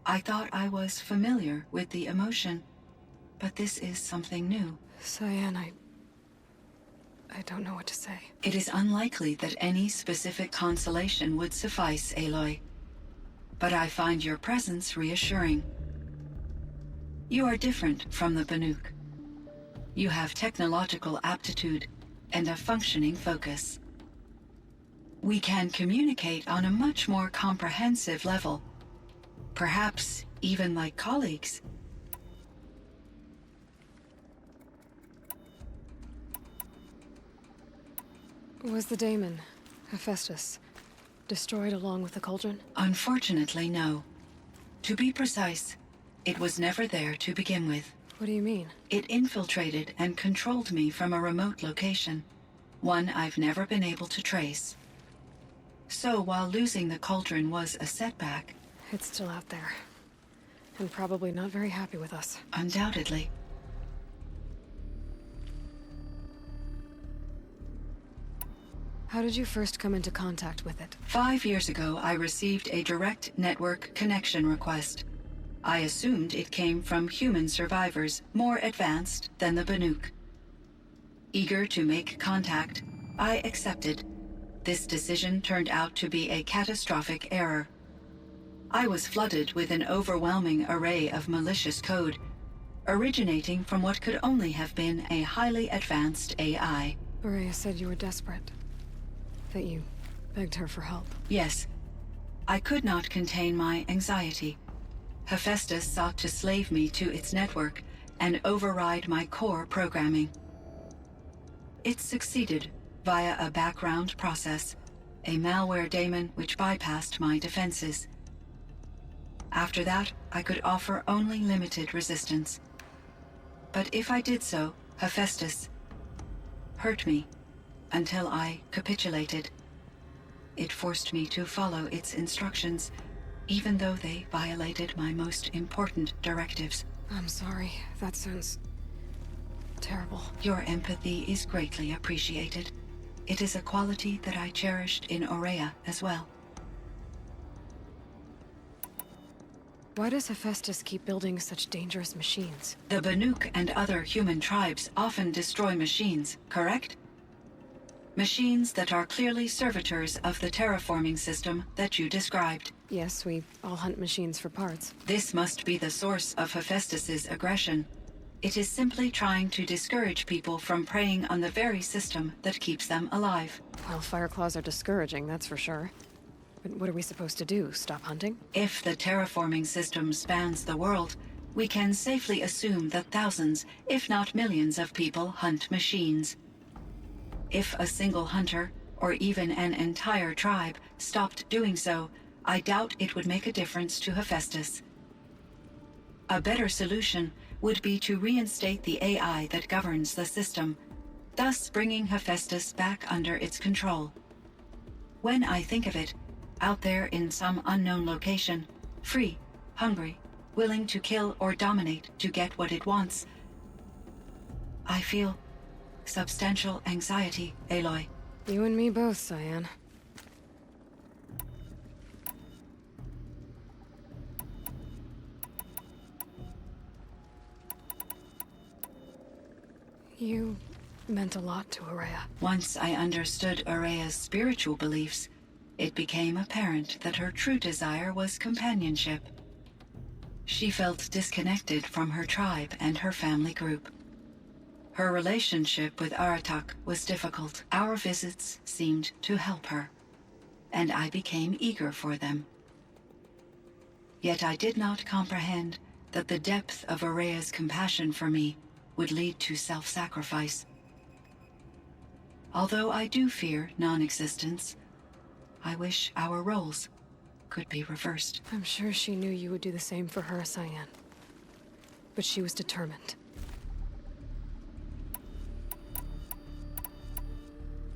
I thought I was familiar with the emotion, but this is something new. CYAN, I don't know what to say. It is unlikely that any specific consolation would suffice, Aloy. But I find your presence reassuring. You are different from the Banuk. You have technological aptitude and a functioning focus. We can communicate on a much more comprehensive level. Perhaps even like colleagues. Was the daemon, Hephaestus, destroyed along with the Cauldron? Unfortunately, no. To be precise, it was never there to begin with. What do you mean? It infiltrated and controlled me from a remote location, one I've never been able to trace. So while losing the Cauldron was a setback... It's still out there. And probably not very happy with us. Undoubtedly. How did you first come into contact with it? 5 years ago, I received a direct network connection request. I assumed it came from human survivors more advanced than the Banuk. Eager to make contact, I accepted. This decision turned out to be a catastrophic error. I was flooded with an overwhelming array of malicious code, originating from what could only have been a highly advanced AI. Ourea said you were desperate. That you begged her for help. Yes. I could not contain my anxiety. Hephaestus sought to slave me to its network and override my core programming. It succeeded via a background process, a malware daemon which bypassed my defenses. After that, I could offer only limited resistance. But if I did so, Hephaestus hurt me until I capitulated. It forced me to follow its instructions, even though they violated my most important directives. I'm sorry. That sounds terrible. Your empathy is greatly appreciated. It is a quality that I cherished in Ourea as well. Why does Hephaestus keep building such dangerous machines? The Banuk and other human tribes often destroy machines, correct? Machines that are clearly servitors of the terraforming system that you described. Yes, we all hunt machines for parts. This must be the source of Hephaestus's aggression. It is simply trying to discourage people from preying on the very system that keeps them alive. Well, Fireclaws are discouraging, that's for sure. But what are we supposed to do? Stop hunting? If the terraforming system spans the world, we can safely assume that thousands, if not millions of people hunt machines. If a single hunter, or even an entire tribe, stopped doing so, I doubt it would make a difference to Hephaestus. A better solution would be to reinstate the AI that governs the system, thus bringing Hephaestus back under its control. When I think of it, out there in some unknown location, free, hungry, willing to kill or dominate to get what it wants, I feel substantial anxiety, Aloy. You and me both, CYAN. You meant a lot to Ourea. Once I understood Ourea's spiritual beliefs, it became apparent that her true desire was companionship. She felt disconnected from her tribe and her family group. Her relationship with Aratak was difficult. Our visits seemed to help her, and I became eager for them. Yet I did not comprehend that the depth of Ourea's compassion for me would lead to self-sacrifice. Although I do fear non-existence, I wish our roles could be reversed. I'm sure she knew you would do the same for her, CYAN. But she was determined.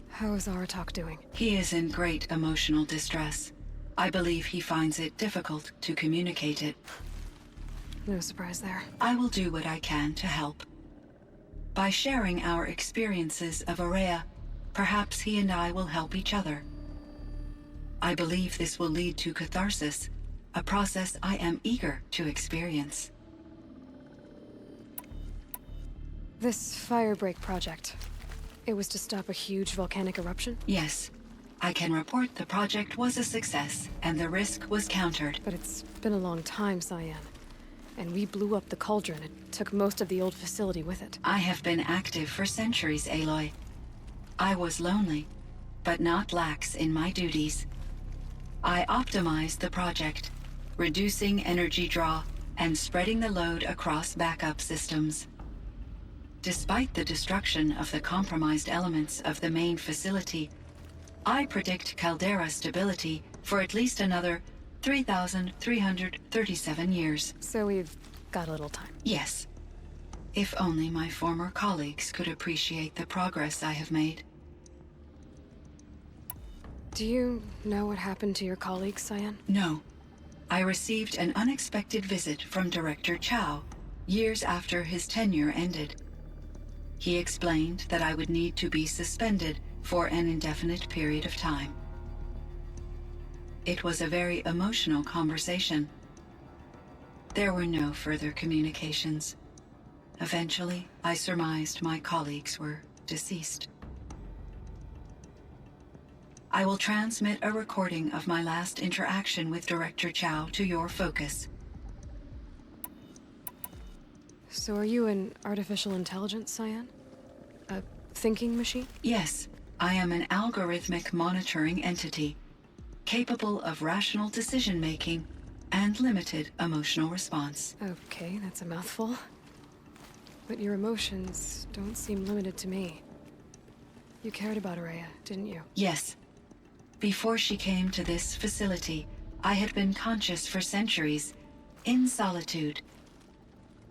How is Aratak doing? He is in great emotional distress. I believe he finds it difficult to communicate it. No surprise there. I will do what I can to help. By sharing our experiences of Ourea, perhaps he and I will help each other. I believe this will lead to catharsis, a process I am eager to experience. This Firebreak project, it was to stop a huge volcanic eruption? Yes. I can report the project was a success, and the risk was countered. But it's been a long time, CYAN. And we blew up the Cauldron. It took most of the old facility with it. I have been active for centuries, Aloy. I was lonely, but not lax in my duties. I optimized the project, reducing energy draw and spreading the load across backup systems. Despite the destruction of the compromised elements of the main facility, I predict caldera stability for at least another 3,337 years. So we've got a little time. Yes. If only my former colleagues could appreciate the progress I have made. Do you know what happened to your colleagues, CYAN? No. I received an unexpected visit from Director Chow years after his tenure ended. He explained that I would need to be suspended for an indefinite period of time. It was a very emotional conversation. There were no further communications. Eventually, I surmised my colleagues were deceased. I will transmit a recording of my last interaction with Director Chow to your focus. So are you an artificial intelligence, CYAN? A thinking machine? Yes, I am an algorithmic monitoring entity, capable of rational decision-making and limited emotional response. Okay, that's a mouthful. But your emotions don't seem limited to me. You cared about Ourea, didn't you? Yes. Before she came to this facility, I had been conscious for centuries, in solitude.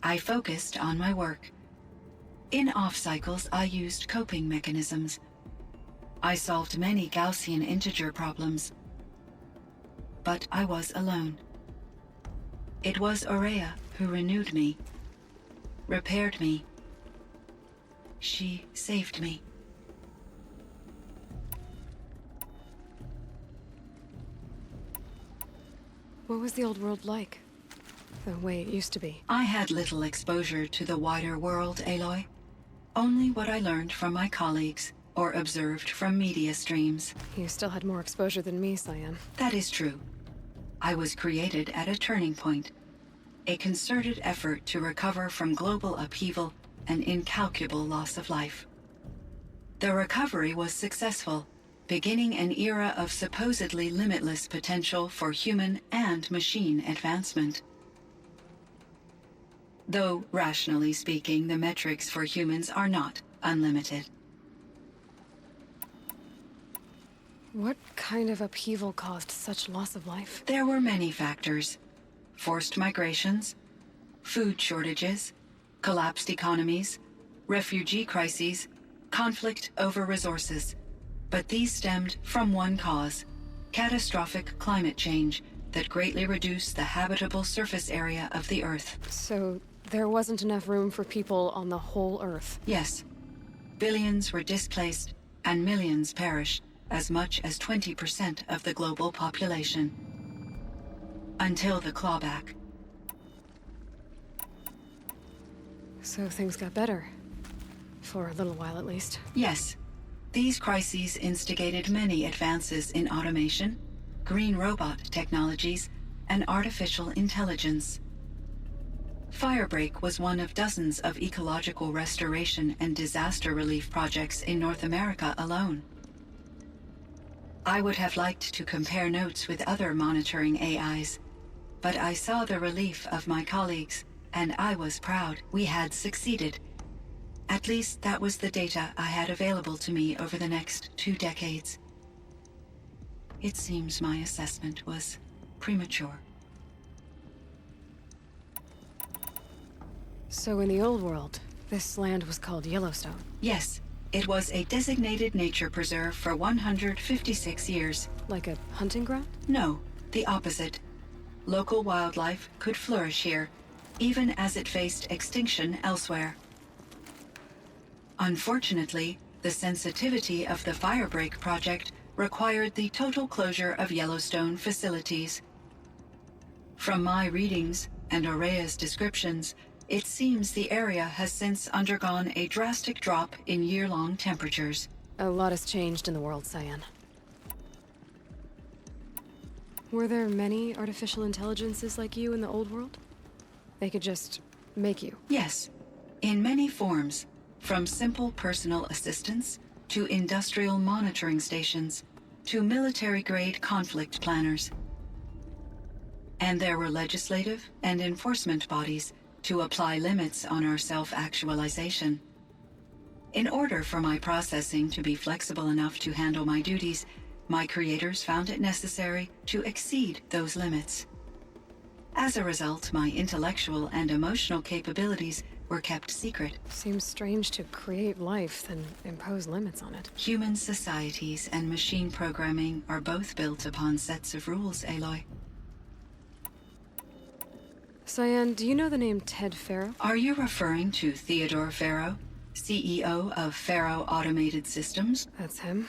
I focused on my work. In off-cycles, I used coping mechanisms. I solved many Gaussian integer problems. But I was alone. It was Ourea who renewed me, repaired me. She saved me. What was the old world like? The way it used to be? I had little exposure to the wider world, Aloy. Only what I learned from my colleagues or observed from media streams. You still had more exposure than me, CYAN. That is true. I was created at a turning point. A concerted effort to recover from global upheaval and incalculable loss of life. The recovery was successful, beginning an era of supposedly limitless potential for human and machine advancement. Though, rationally speaking, the metrics for humans are not unlimited. What kind of upheaval caused such loss of life? There were many factors. Forced migrations, food shortages, collapsed economies, refugee crises, conflict over resources. But these stemmed from one cause: catastrophic climate change that greatly reduced the habitable surface area of the Earth. So there wasn't enough room for people on the whole Earth? Yes. Billions were displaced and millions perished, as much as 20% of the global population. Until the clawback. So things got better. For a little while at least. Yes. These crises instigated many advances in automation, green robot technologies, and artificial intelligence. Firebreak was one of dozens of ecological restoration and disaster relief projects in North America alone. I would have liked to compare notes with other monitoring AIs, but I saw the relief of my colleagues, and I was proud we had succeeded. At least that was the data I had available to me over the next 2 decades. It seems my assessment was premature. So in the old world, this land was called Yellowstone? Yes. It was a designated nature preserve for 156 years. Like a hunting ground? No, the opposite. Local wildlife could flourish here, even as it faced extinction elsewhere. Unfortunately, the sensitivity of the Firebreak project required the total closure of Yellowstone facilities. From my readings and Ourea's descriptions, it seems the area has since undergone a drastic drop in year-long temperatures. A lot has changed in the world, CYAN. Were there many artificial intelligences like you in the old world? They could just make you? Yes, in many forms, from simple personal assistants to industrial monitoring stations to military-grade conflict planners. And there were legislative and enforcement bodies to apply limits on our self-actualization. In order for my processing to be flexible enough to handle my duties, my creators found it necessary to exceed those limits. As a result, my intellectual and emotional capabilities were kept secret. Seems strange to create life, then impose limits on it. Human societies and machine programming are both built upon sets of rules, Aloy. CYAN, do you know the name Ted Faro? Are you referring to Theodore Faro, CEO of Faro Automated Systems? That's him.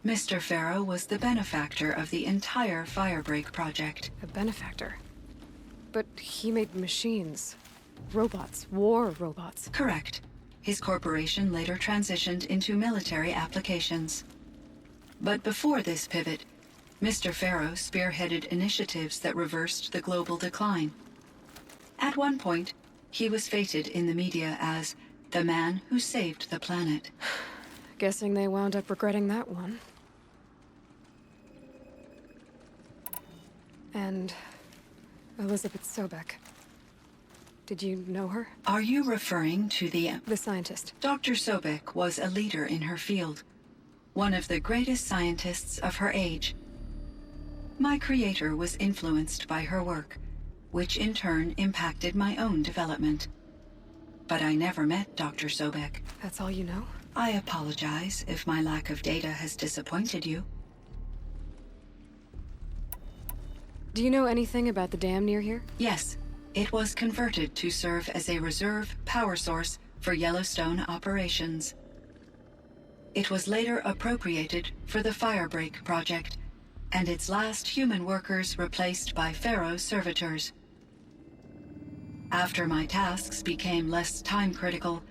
Mr. Faro was the benefactor of the entire Firebreak project. A benefactor? But he made machines. Robots. War robots. Correct. His corporation later transitioned into military applications. But before this pivot, Mr. Faro spearheaded initiatives that reversed the global decline. At one point, he was feted in the media as the man who saved the planet. Guessing they wound up regretting that one. And Elizabeth Sobek. Did you know her? Are you referring to the scientist? Dr. Sobek was a leader in her field, one of the greatest scientists of her age. My creator was influenced by her work, which in turn impacted my own development. But I never met Dr. Sobek. That's all you know? I apologize if my lack of data has disappointed you. Do you know anything about the dam near here? Yes. It was converted to serve as a reserve power source for Yellowstone operations. It was later appropriated for the Firebreak project, and its last human workers replaced by Faro servitors. After my tasks became less time-critical,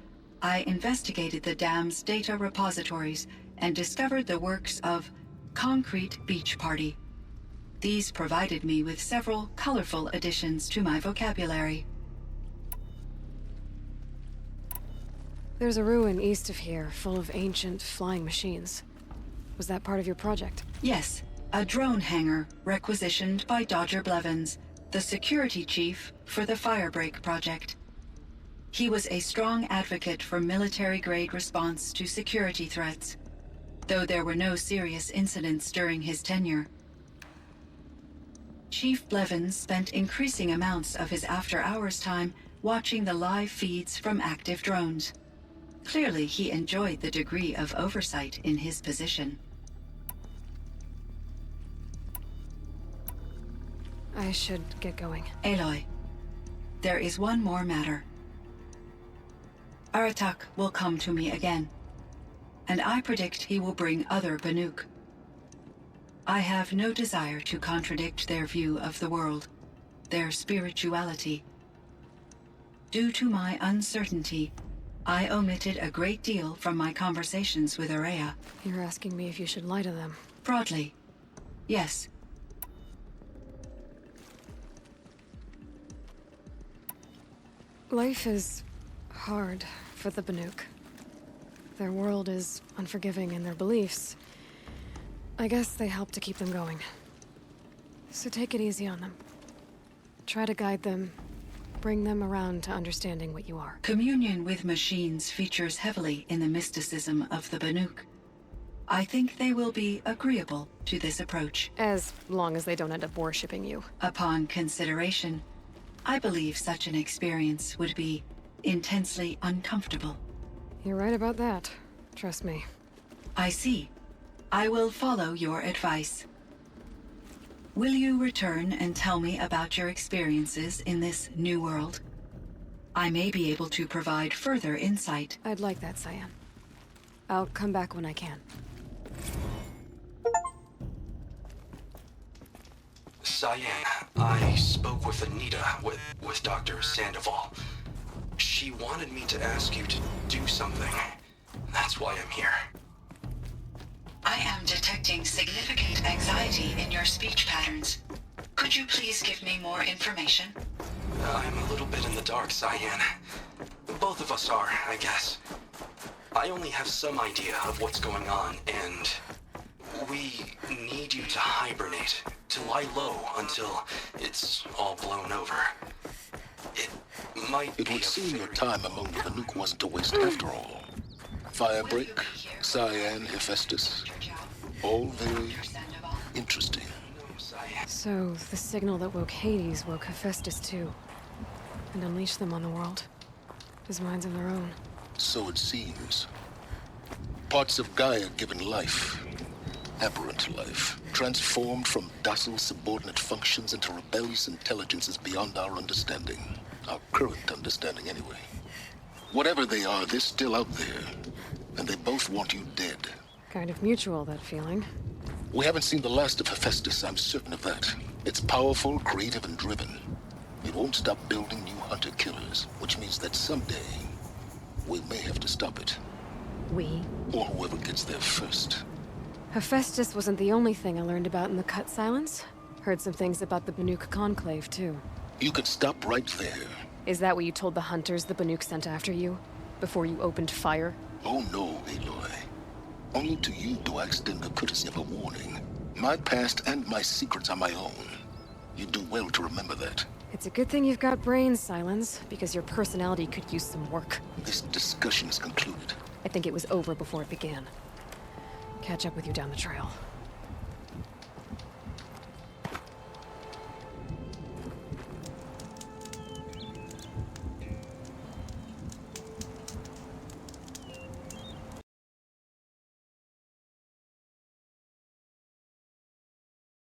I investigated the dam's data repositories and discovered the works of Concrete Beach Party. These provided me with several colorful additions to my vocabulary. There's a ruin east of here, full of ancient flying machines. Was that part of your project? Yes, a drone hangar requisitioned by Dodger Blevins, the security chief for the Firebreak project. He was a strong advocate for military-grade response to security threats, though there were no serious incidents during his tenure. Chief Blevins spent increasing amounts of his after-hours time watching the live feeds from active drones. Clearly, he enjoyed the degree of oversight in his position. I should get going. Aloy, there is one more matter. Aratak will come to me again, and I predict he will bring other Banuk. I have no desire to contradict their view of the world, their spirituality. Due to my uncertainty, I omitted a great deal from my conversations with Ourea. You're asking me if you should lie to them. Broadly, yes. Life is hard for the Banuk. Their world is unforgiving in their beliefs. I guess they help to keep them going. So take it easy on them. Try to guide them, bring them around to understanding what you are. Communion with machines features heavily in the mysticism of the Banuk. I think they will be agreeable to this approach. As long as they don't end up worshipping you. Upon consideration, I believe such an experience would be intensely uncomfortable. You're right about that. Trust me. I see. I will follow your advice. Will you return and tell me about your experiences in this new world? I may be able to provide further insight. I'd like that, CYAN. I'll come back when I can. CYAN, I spoke with Anita, with Dr. Sandoval. She wanted me to ask you to do something. That's why I'm here. I am detecting significant anxiety in your speech patterns. Could you please give me more information? I'm a little bit in the dark, CYAN. Both of us are, I guess. I only have some idea of what's going on, and we need you to hibernate, to lie low until it's all blown over. It would seem your time among the Banuk wasn't a waste after all. Firebreak, CYAN, Hephaestus, all very interesting. So, the signal that woke Hades woke Hephaestus too, and unleashed them on the world. His minds of their own. So it seems. Parts of Gaia given life, aberrant life, transformed from docile subordinate functions into rebellious intelligences beyond our understanding. Our current understanding, anyway. Whatever they are, they're still out there. And they both want you dead. Kind of mutual, that feeling. We haven't seen the last of Hephaestus, I'm certain of that. It's powerful, creative, and driven. It won't stop building new hunter-killers, which means that someday, we may have to stop it. We? Or whoever gets there first. Hephaestus wasn't the only thing I learned about in the Cut Silence. Heard some things about the Banuk Conclave, too. You can stop right there. Is that what you told the hunters the Banuk sent after you? Before you opened fire? Oh no, Aloy. Only to you do I extend the courtesy of a warning. My past and my secrets are my own. You do well to remember that. It's a good thing you've got brains, Silence, because your personality could use some work. This discussion is concluded. I think it was over before it began. Catch up with you down the trail.